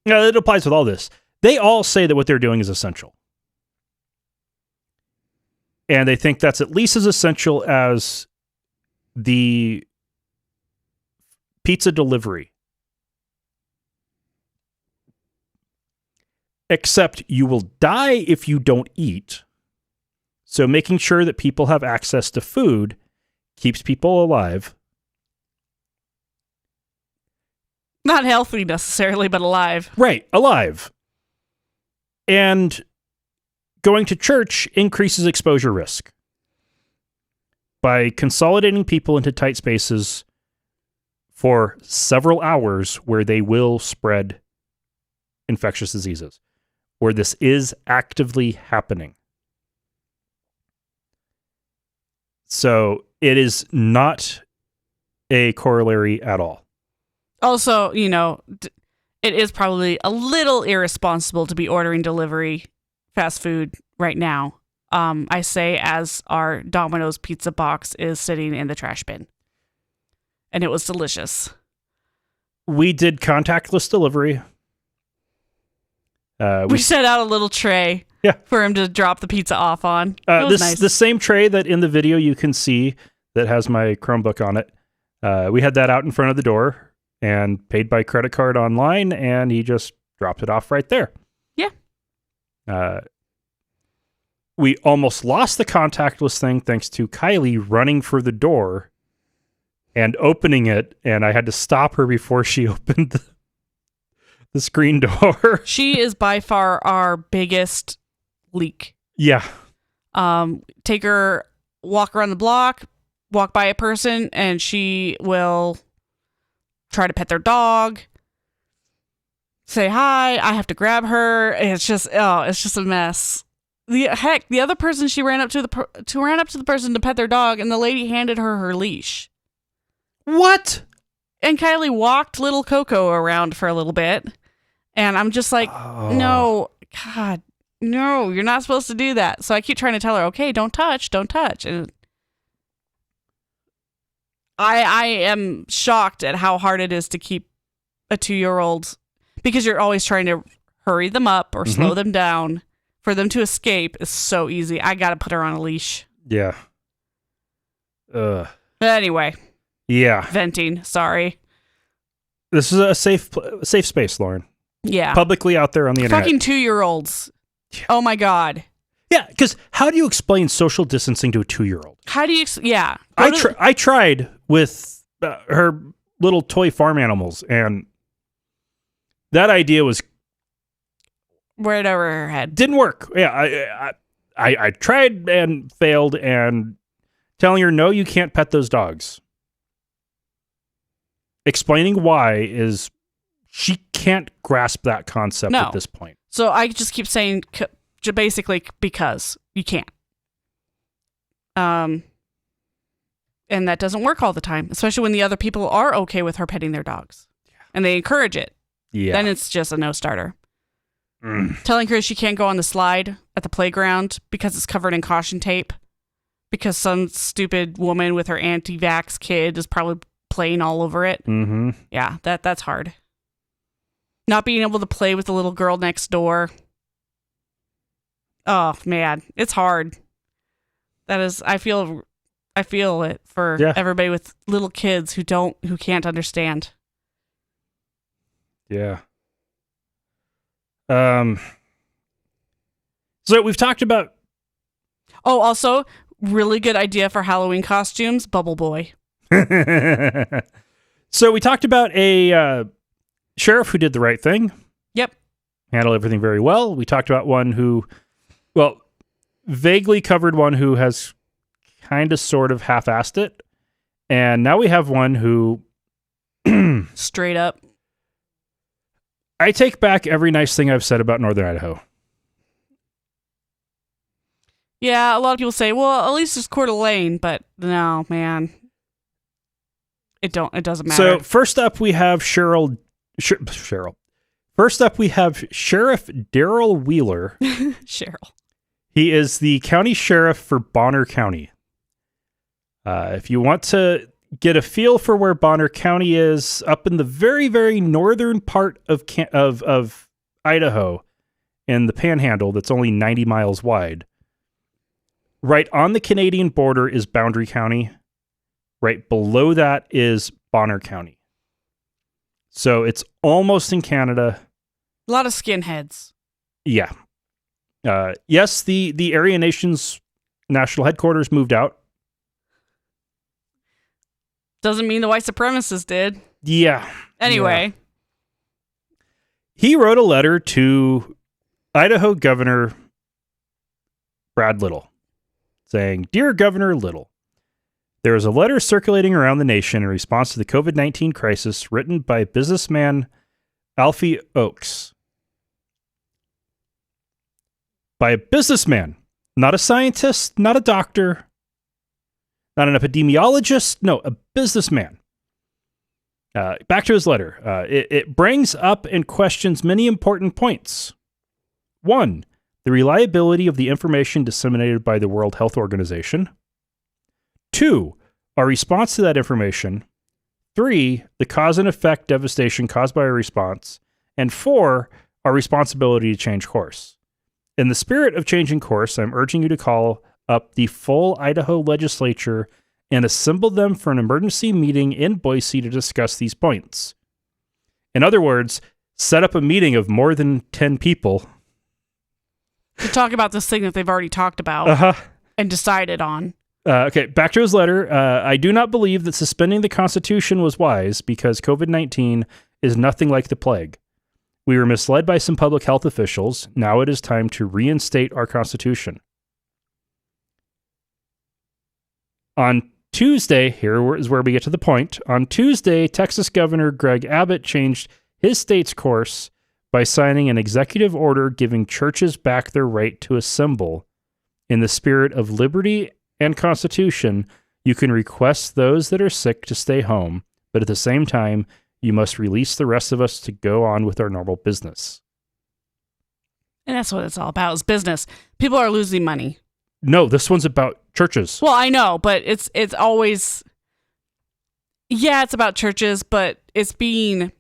Speaker 2: It applies with all this. They all say that what they're doing is essential. And they think that's at least as essential as the pizza delivery. Except you will die if you don't eat. So making sure that people have access to food keeps people alive.
Speaker 1: Not healthy necessarily, but alive.
Speaker 2: Right, alive. And going to church increases exposure risk. By consolidating people into tight spaces for several hours where they will spread infectious diseases, where this is actively happening. So it is not a corollary at all.
Speaker 1: Also, it is probably a little irresponsible to be ordering delivery fast food right now. I say as our Domino's pizza box is sitting in the trash bin. And it was delicious.
Speaker 2: We did contactless delivery.
Speaker 1: We set out a little tray for him to drop the pizza off on. It was nice.
Speaker 2: The same tray that in the video you can see that has my Chromebook on it. We had that out in front of the door and paid by credit card online, and he just dropped it off right there.
Speaker 1: Yeah.
Speaker 2: We almost lost the contactless thing thanks to Kylie running for the door and opening it, and I had to stop her before she opened the screen door.
Speaker 1: She is by far our biggest leak.
Speaker 2: Yeah.
Speaker 1: Take her, walk around the block, walk by a person, and she will try to pet their dog, say hi. I have to grab her. It's just a mess. The other person, she ran up to the person to pet their dog, and the lady handed her leash.
Speaker 2: What?
Speaker 1: And Kylie walked little Coco around for a little bit, and I'm just like, no, God, no, you're not supposed to do that. So I keep trying to tell her, okay, don't touch. And I am shocked at how hard it is to keep a 2-year-old, because you're always trying to hurry them up or slow them down. For them to escape is so easy. I got to put her on a leash.
Speaker 2: Yeah.
Speaker 1: But anyway.
Speaker 2: Yeah.
Speaker 1: Venting. Sorry.
Speaker 2: This is a safe space, Lauren.
Speaker 1: Yeah.
Speaker 2: Publicly out there on the internet.
Speaker 1: Fucking 2-year-olds. Oh my God.
Speaker 2: Yeah, because how do you explain social distancing to a 2-year-old?
Speaker 1: How do you... Yeah.
Speaker 2: I tried with her little toy farm animals, and that idea was...
Speaker 1: right over her head.
Speaker 2: Didn't work. Yeah, I tried and failed, and telling her, no, you can't pet those dogs. Explaining why is she can't grasp that concept at this point.
Speaker 1: So I just keep saying basically because you can't. And that doesn't work all the time, especially when the other people are okay with her petting their dogs. Yeah. And they encourage it. Yeah. Then it's just a no-starter. Telling her she can't go on the slide at the playground because it's covered in caution tape, because some stupid woman with her anti-vax kid is probably playing all over it. Mm-hmm. Yeah, that's hard. Not being able to play with the little girl next door. Oh man, it's hard. That is, I feel it for everybody with little kids who can't understand.
Speaker 2: Yeah. So we've talked about...
Speaker 1: Oh, also, really good idea for Halloween costumes, Bubble Boy.
Speaker 2: So we talked about a sheriff who did the right thing.
Speaker 1: Yep.
Speaker 2: Handled everything very well. We talked about one who, vaguely covered one who has kind of sort of half-assed it. And now we have one who...
Speaker 1: straight up.
Speaker 2: I take back every nice thing I've said about Northern Idaho.
Speaker 1: Yeah, a lot of people say, well, at least it's Coeur d'Alene, but no, man. It doesn't matter.
Speaker 2: So first up we have Cheryl. First up we have Sheriff Daryl Wheeler.
Speaker 1: Cheryl.
Speaker 2: He is the county sheriff for Bonner County. If you want to get a feel for where Bonner County is, up in the very, very northern part of Idaho, in the Panhandle, that's only 90 miles wide. Right on the Canadian border is Boundary County. Right below that is Bonner County. So it's almost in Canada.
Speaker 1: A lot of skinheads.
Speaker 2: Yeah. Yes, the Aryan Nation's national headquarters moved out.
Speaker 1: Doesn't mean the white supremacists did.
Speaker 2: Yeah.
Speaker 1: Anyway.
Speaker 2: Yeah. He wrote a letter to Idaho Governor Brad Little saying, "Dear Governor Little, there is a letter circulating around the nation in response to the COVID-19 crisis written by businessman Alfie Oakes." By a businessman, not a scientist, not a doctor, not an epidemiologist, no, a businessman. Back to his letter. It brings up and questions many important points. 1, the reliability of the information disseminated by the World Health Organization. 2, our response to that information. 3, the cause and effect devastation caused by our response. And 4, our responsibility to change course. In the spirit of changing course, I'm urging you to call up the full Idaho legislature and assemble them for an emergency meeting in Boise to discuss these points. In other words, set up a meeting of more than 10 people
Speaker 1: To talk about this thing that they've already talked about and decided on.
Speaker 2: Okay, back to his letter. I do not believe that suspending the Constitution was wise because COVID-19 is nothing like the plague. We were misled by some public health officials. Now it is time to reinstate our Constitution. On Tuesday, here is where we get to the point. On Tuesday, Texas Governor Greg Abbott changed his state's course by signing an executive order giving churches back their right to assemble. In the spirit of liberty and Constitution, you can request those that are sick to stay home, but at the same time, you must release the rest of us to go on with our normal business.
Speaker 1: And that's what it's all about, is business. People are losing money.
Speaker 2: No, this one's about churches.
Speaker 1: Well, I know, but it's always... Yeah, it's about churches, but it's being...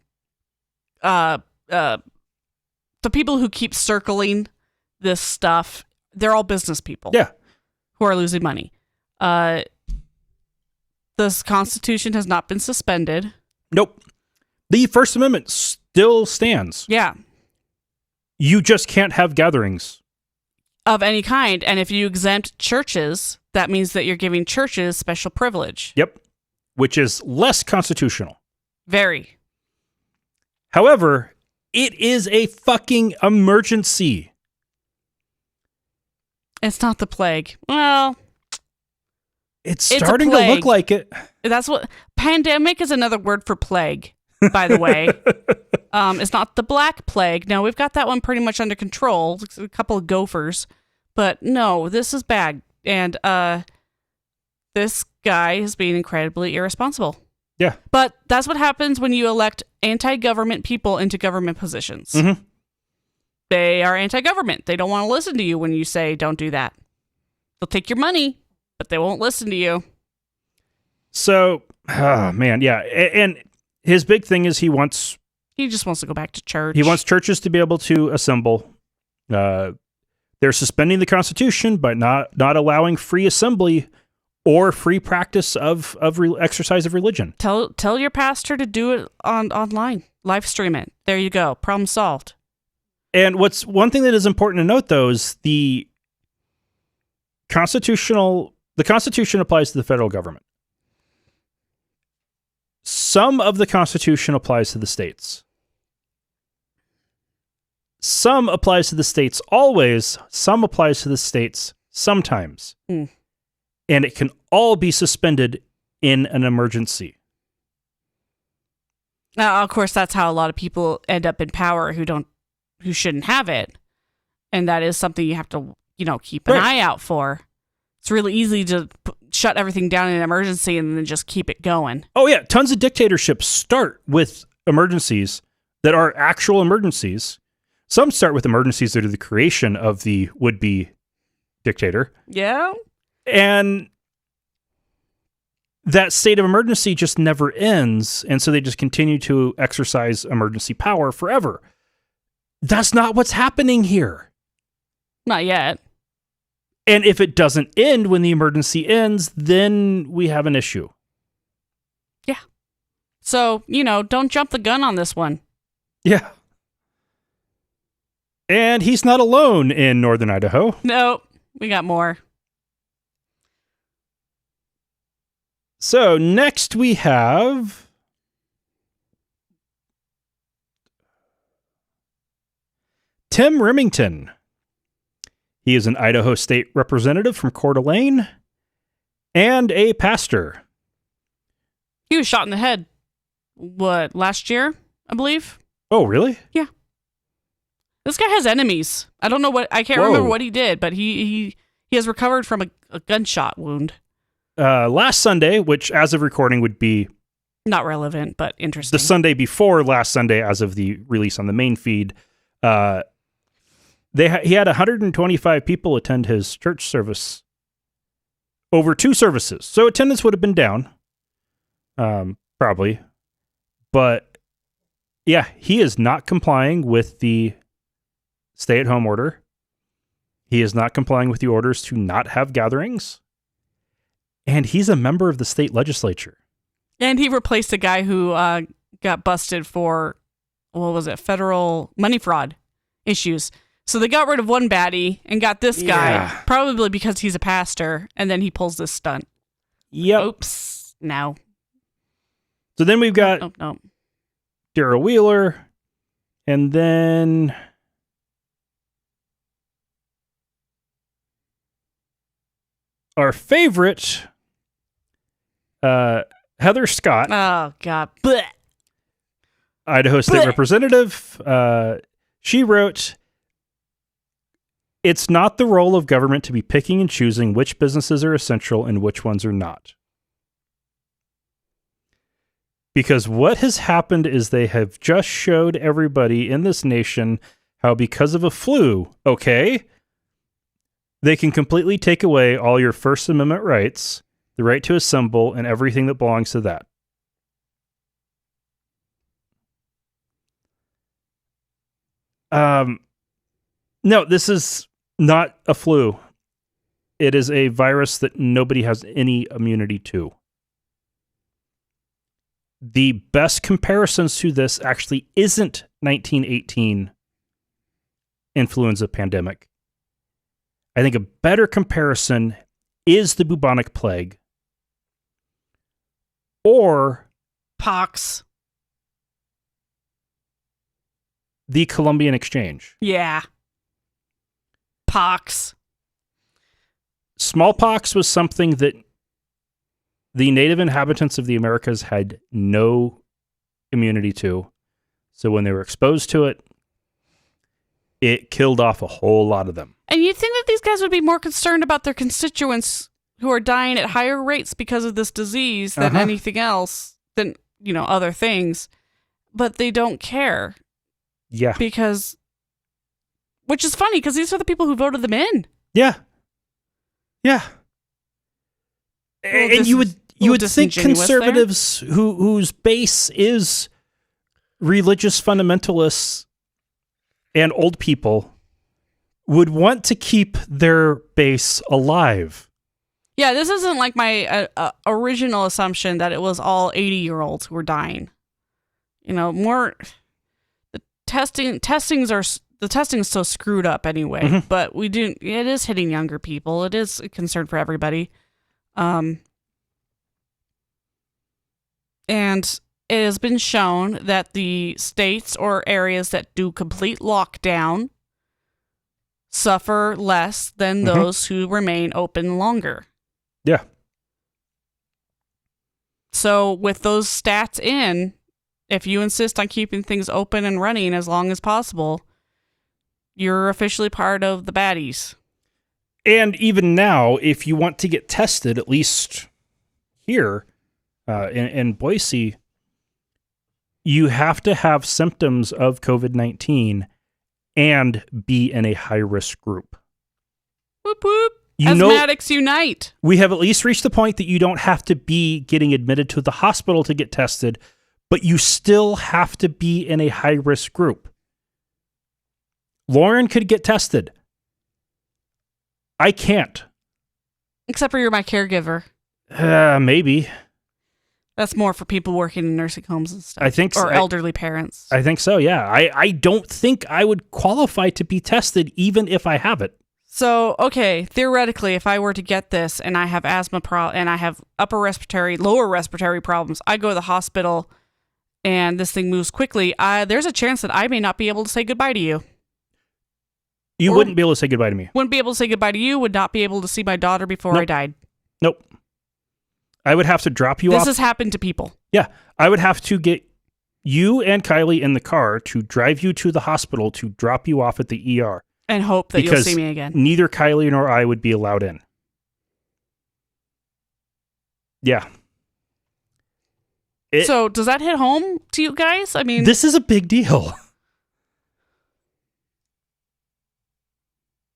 Speaker 1: the people who keep circling this stuff, they're all business people.
Speaker 2: Yeah.
Speaker 1: Who are losing money. This Constitution has not been suspended.
Speaker 2: Nope. The First Amendment still stands.
Speaker 1: Yeah.
Speaker 2: You just can't have gatherings.
Speaker 1: Of any kind. And if you exempt churches, that means that you're giving churches special privilege.
Speaker 2: Yep. Which is less constitutional.
Speaker 1: Very.
Speaker 2: However, it is a fucking emergency.
Speaker 1: It's not the plague. Well,
Speaker 2: it's starting to look like it.
Speaker 1: That's what... Pandemic is another word for plague, by the way. It's not the Black Plague. No, we've got that one pretty much under control. It's a couple of gophers. But no, this is bad. And this guy is being incredibly irresponsible.
Speaker 2: Yeah.
Speaker 1: But that's what happens when you elect anti-government people into government positions.
Speaker 2: Mm-hmm.
Speaker 1: They are anti-government. They don't want to listen to you when you say, don't do that. They'll take your money, but they won't listen to you.
Speaker 2: So, man, yeah. And his big thing is he
Speaker 1: just wants to go back to church.
Speaker 2: He wants churches to be able to assemble. They're suspending the Constitution, but not allowing free assembly or free practice of exercise of religion.
Speaker 1: Tell your pastor to do it online. Live stream it. There you go. Problem solved.
Speaker 2: And one thing that is important to note, though, is the Constitution applies to the federal government. Some of the Constitution applies to the states. Some applies to the states always. Some applies to the states sometimes.
Speaker 1: Mm.
Speaker 2: And it can all be suspended in an emergency.
Speaker 1: Now, of course, that's how a lot of people end up in power who shouldn't have it. And that is something you have to keep an
Speaker 2: Right.
Speaker 1: eye out for. It's really easy to shut everything down in an emergency and then just keep it going.
Speaker 2: Oh, yeah. Tons of dictatorships start with emergencies that are actual emergencies. Some start with emergencies that are the creation of the would-be dictator.
Speaker 1: Yeah.
Speaker 2: And that state of emergency just never ends. And so they just continue to exercise emergency power forever. That's not what's happening here.
Speaker 1: Not yet.
Speaker 2: And if it doesn't end when the emergency ends, then we have an issue.
Speaker 1: So, don't jump the gun on this one.
Speaker 2: Yeah. And he's not alone in northern Idaho.
Speaker 1: No, we got more.
Speaker 2: So next we have Tim Remington. He is an Idaho State Representative from Coeur d'Alene and a pastor.
Speaker 1: He was shot in the head, last year, I believe?
Speaker 2: Oh, really?
Speaker 1: This guy has enemies. I don't know I can't remember what he did, but he has recovered from a gunshot wound.
Speaker 2: Last Sunday, which as of recording would be
Speaker 1: Not relevant, but interesting.
Speaker 2: the Sunday before last Sunday, as of the release on the main feed, he had 125 people attend his church service over 2 services. So attendance would have been down, probably. But yeah, he is not complying with the stay-at-home order. He is not complying with the orders to not have gatherings. And he's a member of the state legislature.
Speaker 1: And he replaced a guy who got busted for, federal money fraud issues. So they got rid of one baddie and got this guy,
Speaker 2: Yeah.
Speaker 1: probably because he's a pastor, and then he pulls this stunt.
Speaker 2: Yep.
Speaker 1: Oops. No.
Speaker 2: So then we've got
Speaker 1: No.
Speaker 2: Daryl Wheeler, and then our favorite, Heather Scott,
Speaker 1: Oh, God. Blech.
Speaker 2: Idaho State
Speaker 1: Blech.
Speaker 2: Representative. She wrote, "It's not the role of government to be picking and choosing which businesses are essential and which ones are not. Because what has happened is they have just showed everybody in this nation how because of a flu, they can completely take away all your First Amendment rights, the right to assemble, and everything that belongs to that. No, this is not a flu. It is a virus that nobody has any immunity to. The best comparisons to this actually isn't 1918 influenza pandemic. I think a better comparison is the bubonic plague or
Speaker 1: Pox.
Speaker 2: the Columbian Exchange.
Speaker 1: Yeah. Pox.
Speaker 2: Smallpox was something that the native inhabitants of the Americas had no immunity to. So when they were exposed to it, it killed off a whole lot of them.
Speaker 1: And you'd think that these guys would be more concerned about their constituents who are dying at higher rates because of this disease than anything else, than, other things. But they don't care.
Speaker 2: Yeah.
Speaker 1: Which is funny because these are the people who voted them in.
Speaker 2: Yeah. Yeah. And you would think
Speaker 1: disingenuous there.
Speaker 2: conservatives whose base is religious fundamentalists and old people would want to keep their base alive.
Speaker 1: Yeah, this isn't like my original assumption that it was all 80-year-olds who were dying. More the testing is so screwed up anyway. But it is hitting younger people. It is a concern for everybody. And it has been shown that the states or areas that do complete lockdown suffer less than those who remain open longer.
Speaker 2: Yeah.
Speaker 1: So with those stats in, if you insist on keeping things open and running as long as possible, you're officially part of the baddies.
Speaker 2: And even now, if you want to get tested, at least here in Boise, you have to have symptoms of COVID-19 and be in a high-risk group.
Speaker 1: Whoop whoop.
Speaker 2: You
Speaker 1: Asthmatics unite.
Speaker 2: We have at least reached the point that you don't have to be getting admitted to the hospital to get tested, but you still have to be in a high-risk group. Lauren could get tested. I can't.
Speaker 1: Except for you're my caregiver.
Speaker 2: Maybe.
Speaker 1: That's more for people working in nursing homes and stuff.
Speaker 2: I think so.
Speaker 1: Or elderly parents.
Speaker 2: I think so, yeah. I don't think I would qualify to be tested even if I have it.
Speaker 1: So, okay, theoretically, if I were to get this and I have asthma and I have lower respiratory problems, I go to the hospital and this thing moves quickly, there's a chance that I may not be able to say goodbye to you.
Speaker 2: You wouldn't be able to say goodbye to me.
Speaker 1: Wouldn't be able to say goodbye to you, would not be able to see my daughter before I died.
Speaker 2: Nope. I would have to drop you off.
Speaker 1: This has happened to people.
Speaker 2: Yeah. I would have to get you and Kylie in the car to drive you to the hospital to drop you off at the ER.
Speaker 1: And hope that you'll see me again.
Speaker 2: Neither Kylie nor I would be allowed in. Yeah.
Speaker 1: So does that hit home to you guys? I mean,
Speaker 2: this is a big deal.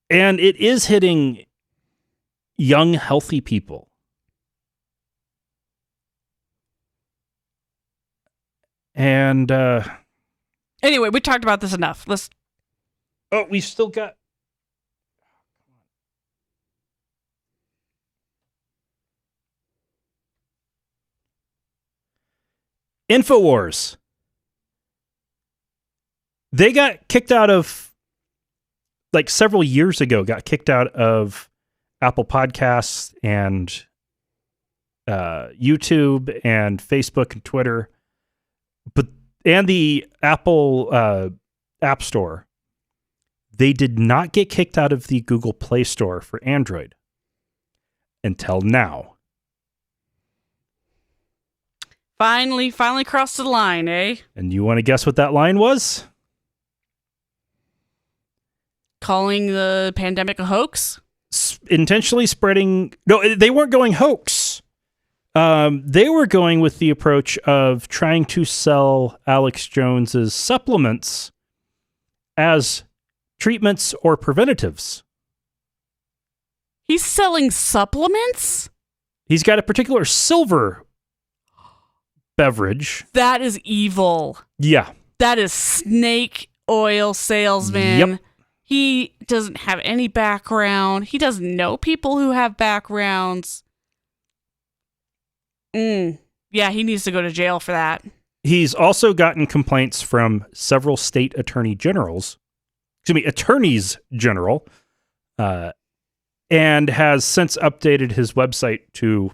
Speaker 2: And it is hitting young, healthy people. And
Speaker 1: anyway, we talked about this enough.
Speaker 2: We still got. InfoWars. They got kicked out of, like several years ago, got kicked out of Apple Podcasts and YouTube and Facebook and Twitter, and the Apple App Store. They did not get kicked out of the Google Play Store for Android until now.
Speaker 1: Finally crossed the line, eh?
Speaker 2: And you want to guess what that line was?
Speaker 1: Calling the pandemic a hoax?
Speaker 2: Intentionally spreading... No, they weren't going hoax. They were going with the approach of trying to sell Alex Jones's supplements as treatments or preventatives.
Speaker 1: He's selling supplements?
Speaker 2: He's got a particular silver beverage.
Speaker 1: That is evil.
Speaker 2: Yeah.
Speaker 1: That is snake oil salesman.
Speaker 2: Yep.
Speaker 1: He doesn't have any background. He doesn't know people who have backgrounds. Yeah, he needs to go to jail for that.
Speaker 2: He's also gotten complaints from several state attorneys general, and has since updated his website to,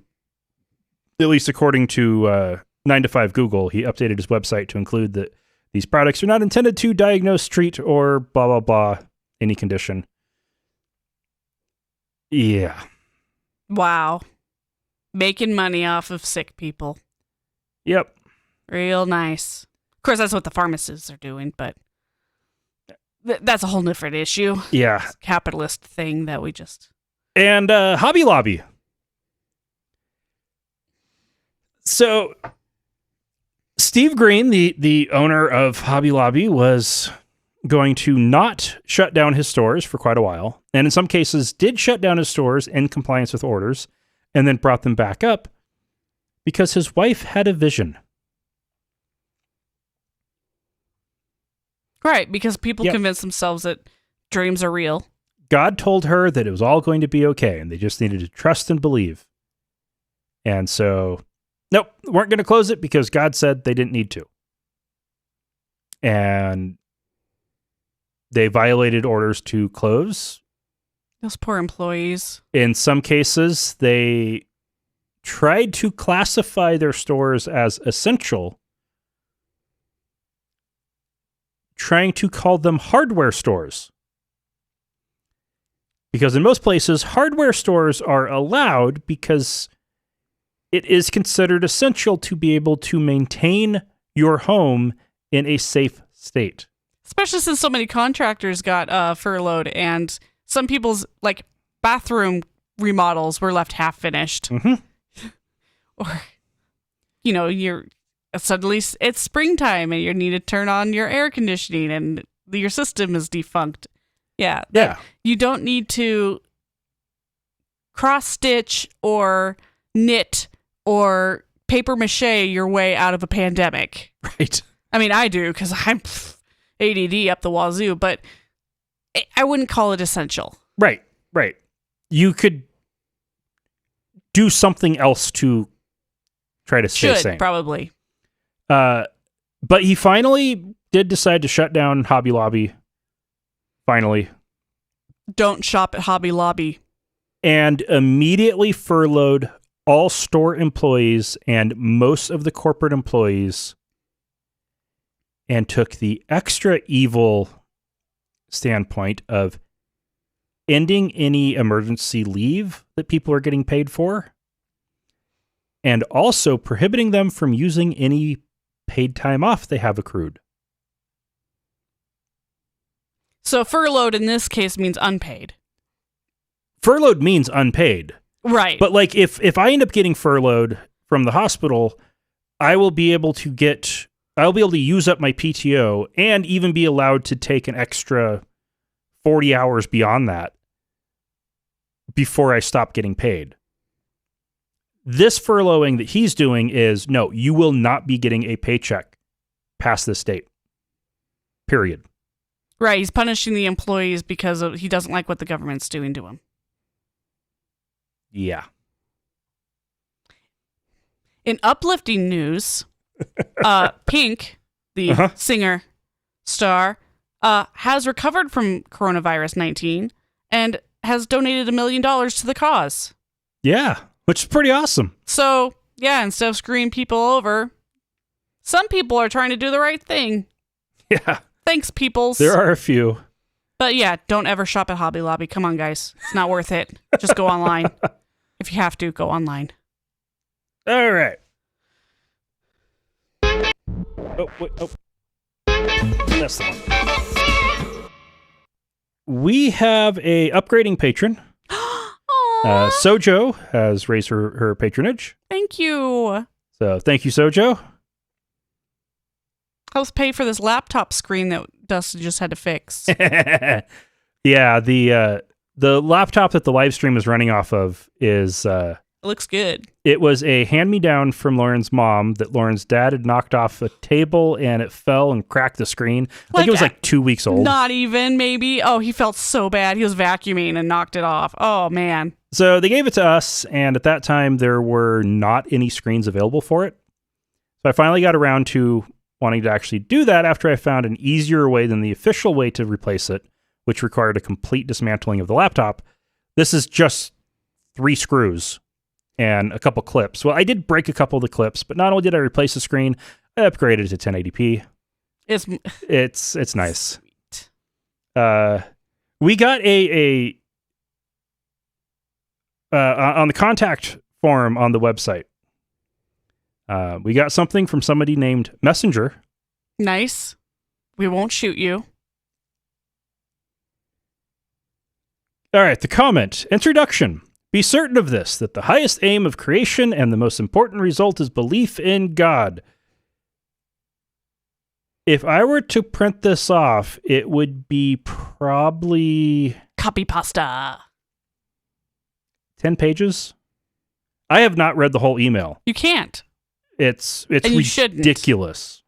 Speaker 2: at least according to 9 to 5 Google, he updated his website to include that these products are not intended to diagnose, treat, or blah, blah, blah, any condition. Yeah.
Speaker 1: Wow. Making money off of sick people.
Speaker 2: Yep.
Speaker 1: Real nice. Of course, that's what the pharmacists are doing, but that's a whole different issue.
Speaker 2: Yeah.
Speaker 1: It's a capitalist thing that we just...
Speaker 2: And Hobby Lobby. So, Steve Green, the owner of Hobby Lobby, was going to not shut down his stores for quite a while, and in some cases did shut down his stores in compliance with orders, and then brought them back up because his wife had a vision.
Speaker 1: Right, because people convince themselves that dreams are real.
Speaker 2: God told her that it was all going to be okay, and they just needed to trust and believe. And so, nope, weren't going to close it because God said they didn't need to. And they violated orders to close.
Speaker 1: Those poor employees.
Speaker 2: In some cases, they tried to classify their stores as essential, trying to call them hardware stores. Because in most places, hardware stores are allowed because it is considered essential to be able to maintain your home in a safe state.
Speaker 1: Especially since so many contractors got furloughed and some people's bathroom remodels were left half finished.
Speaker 2: Mm-hmm.
Speaker 1: Or, suddenly it's springtime and you need to turn on your air conditioning and your system is defunct. Yeah. You don't need to cross stitch or knit or paper mache your way out of a pandemic.
Speaker 2: Right.
Speaker 1: I mean, I do because I'm ADD up the wazoo, but I wouldn't call it essential.
Speaker 2: Right. You could do something else to try to stay sane.
Speaker 1: Probably.
Speaker 2: But he finally did decide to shut down Hobby Lobby. Finally.
Speaker 1: Don't shop at Hobby Lobby.
Speaker 2: And immediately furloughed all store employees and most of the corporate employees, and took the extra evil standpoint of ending any emergency leave that people are getting paid for, and also prohibiting them from using any paid time off they have accrued.
Speaker 1: So furloughed in this case means unpaid.
Speaker 2: Furloughed means unpaid.
Speaker 1: Right.
Speaker 2: But like if I end up getting furloughed from the hospital, I will be able to use up my PTO and even be allowed to take an extra 40 hours beyond that before I stop getting paid. This furloughing that he's doing is, no, you will not be getting a paycheck past this date. Period.
Speaker 1: Right. He's punishing the employees because he doesn't like what the government's doing to him.
Speaker 2: Yeah.
Speaker 1: In uplifting news, Pink, the singer star, has recovered from coronavirus 19 and has donated $1 million to the cause.
Speaker 2: Yeah, which is pretty awesome.
Speaker 1: So, yeah, instead of screwing people over, some people are trying to do the right thing.
Speaker 2: Yeah.
Speaker 1: Thanks, peoples.
Speaker 2: There are a few.
Speaker 1: But yeah, don't ever shop at Hobby Lobby. Come on, guys. It's not worth it. Just go online. If you have to, go online.
Speaker 2: All right. Oh, wait, oh. That's the one. We have a upgrading patron. Sojo has raised her patronage.
Speaker 1: Thank you.
Speaker 2: So thank you, Sojo.
Speaker 1: Helps pay for this laptop screen that Dustin just had to fix.
Speaker 2: Yeah, the laptop that the live stream is running off of is...
Speaker 1: it looks good.
Speaker 2: It was a hand-me-down from Lauren's mom that Lauren's dad had knocked off a table and it fell and cracked the screen. I think it was like 2 weeks old.
Speaker 1: Not even, maybe. Oh, he felt so bad. He was vacuuming and knocked it off. Oh, man.
Speaker 2: So they gave it to us, and at that time, there were not any screens available for it. So I finally got around to wanting to actually do that after I found an easier way than the official way to replace it, which required a complete dismantling of the laptop. This is just 3 screws and a couple clips. Well, I did break a couple of the clips, but not only did I replace the screen, I upgraded it to 1080p. It's nice.
Speaker 1: Sweet.
Speaker 2: We got a on the contact form on the website. We got something from somebody named Messenger.
Speaker 1: Nice. We won't shoot you.
Speaker 2: All right, the comment. Introduction. Be certain of this, that the highest aim of creation and the most important result is belief in God. If I were to print this off, it would be probably...
Speaker 1: Copy pasta.
Speaker 2: 10 pages? I have not read the whole email.
Speaker 1: You can't.
Speaker 2: It's
Speaker 1: Ridiculous.
Speaker 2: ridiculous.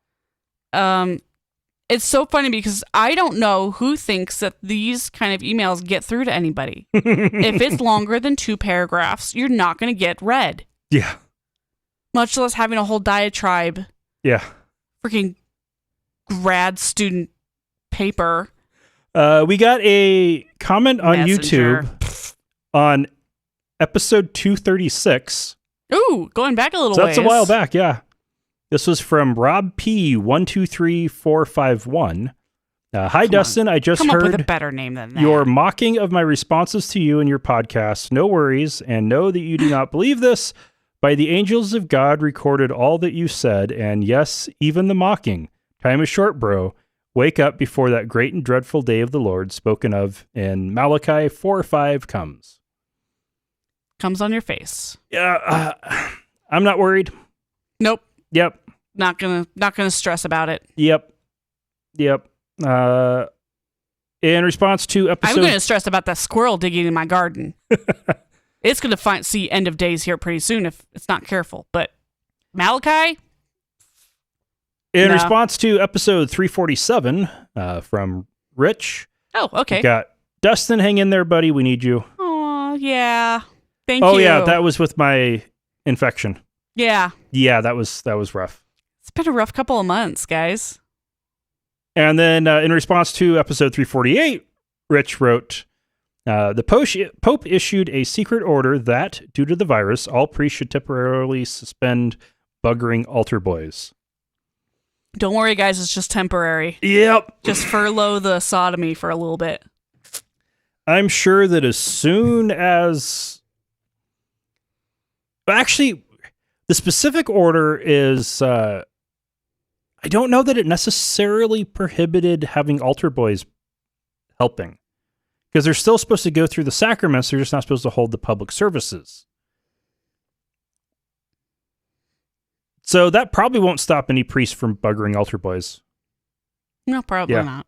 Speaker 1: It's so funny because I don't know who thinks that these kind of emails get through to anybody. If it's longer than 2 paragraphs, you're not going to get read.
Speaker 2: Yeah.
Speaker 1: Much less having a whole diatribe.
Speaker 2: Yeah.
Speaker 1: Freaking grad student paper.
Speaker 2: We got a comment on
Speaker 1: Messenger.
Speaker 2: YouTube on episode 236.
Speaker 1: Ooh, going back a little
Speaker 2: So
Speaker 1: ways.
Speaker 2: that's a while back, yeah. This was from Rob P. 123451. Hi, Dustin. I just
Speaker 1: Come up with a
Speaker 2: heard
Speaker 1: better name than that.
Speaker 2: your mocking of my responses to you and your podcast. No worries, and know that you do not believe this. By the angels of God recorded all that you said, and yes, even the mocking. Time is short, bro. Wake up before that great and dreadful day of the Lord spoken of in Malachi 4:5 comes.
Speaker 1: comes on your face.
Speaker 2: Yeah, I'm not worried.
Speaker 1: Nope.
Speaker 2: Yep.
Speaker 1: Not gonna stress about it.
Speaker 2: Yep. In response to episode...
Speaker 1: I'm gonna stress about that squirrel digging in my garden. It's gonna see end of days here pretty soon if it's not careful. But Malachi?
Speaker 2: In
Speaker 1: No.
Speaker 2: response to episode 347 from Rich,
Speaker 1: Oh, okay.
Speaker 2: we got Dustin, hang in there, buddy. We need you.
Speaker 1: Oh, yeah. Thank you.
Speaker 2: Oh, yeah, that was with my infection.
Speaker 1: Yeah.
Speaker 2: Yeah, that was rough.
Speaker 1: It's been a rough couple of months, guys.
Speaker 2: And then in response to episode 348, Rich wrote, the Pope issued a secret order that, due to the virus, all priests should temporarily suspend buggering altar boys.
Speaker 1: Don't worry, guys. It's just temporary.
Speaker 2: Yep.
Speaker 1: Just furlough the sodomy for a little bit.
Speaker 2: I'm sure that as soon as... Actually, the specific order is... I don't know that it necessarily prohibited having altar boys helping. Because they're still supposed to go through the sacraments, they're just not supposed to hold the public services. So that probably won't stop any priest from buggering altar boys.
Speaker 1: No, probably
Speaker 2: Yeah.
Speaker 1: not.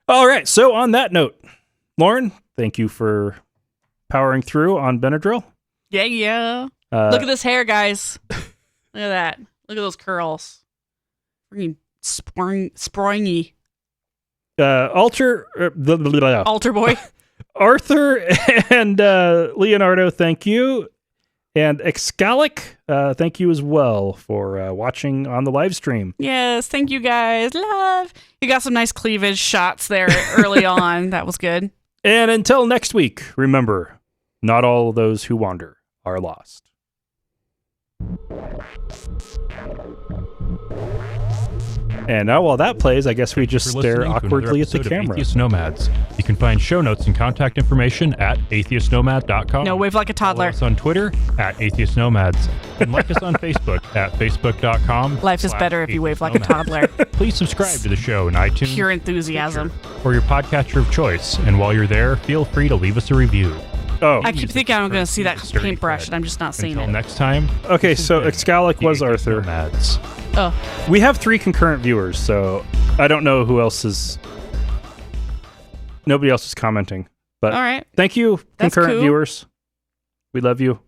Speaker 2: All right, so on that note, Lauren, thank you for powering through on Benadryl.
Speaker 1: Yeah. Look at this hair, guys. Look at that. Look at those curls. Freaking springy.
Speaker 2: Altar
Speaker 1: Boy.
Speaker 2: Arthur and Leonardo, thank you. And Excalic, thank you as well for watching on the live stream.
Speaker 1: Yes, thank you guys. Love. You got some nice cleavage shots there early on. That was good.
Speaker 2: And until next week, remember, not all those who wander are lost. And now while that plays, I guess we just stare awkwardly at the camera.
Speaker 3: Atheist Nomads. You can find show notes and contact information at atheistnomad.com.
Speaker 1: No, wave like a
Speaker 3: Follow
Speaker 1: toddler.
Speaker 3: us on Twitter at Atheist Nomads. And like us on Facebook at facebook.com.
Speaker 1: Life is better if you wave like a toddler.
Speaker 3: Please subscribe to the show in iTunes.
Speaker 1: Pure enthusiasm.
Speaker 3: Or your podcatcher of choice. And while you're there, feel free to leave us a review.
Speaker 2: Oh,
Speaker 1: I keep thinking I'm going to see that paintbrush, and I'm just not seeing
Speaker 3: Until
Speaker 1: it.
Speaker 3: next time.
Speaker 2: okay,
Speaker 3: this has
Speaker 2: so
Speaker 3: been
Speaker 2: Excalic
Speaker 3: the
Speaker 2: was
Speaker 3: Atheist
Speaker 2: Arthur.
Speaker 3: Nomads.
Speaker 1: Oh,
Speaker 2: We have 3 concurrent viewers, so I don't know who else is... Nobody else is commenting. But
Speaker 1: all right.
Speaker 2: thank you,
Speaker 1: That's
Speaker 2: concurrent
Speaker 1: cool.
Speaker 2: viewers. We love you.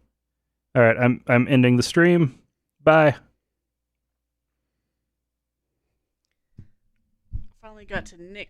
Speaker 2: All right, I'm ending the stream. Bye.
Speaker 1: Finally got to Nick.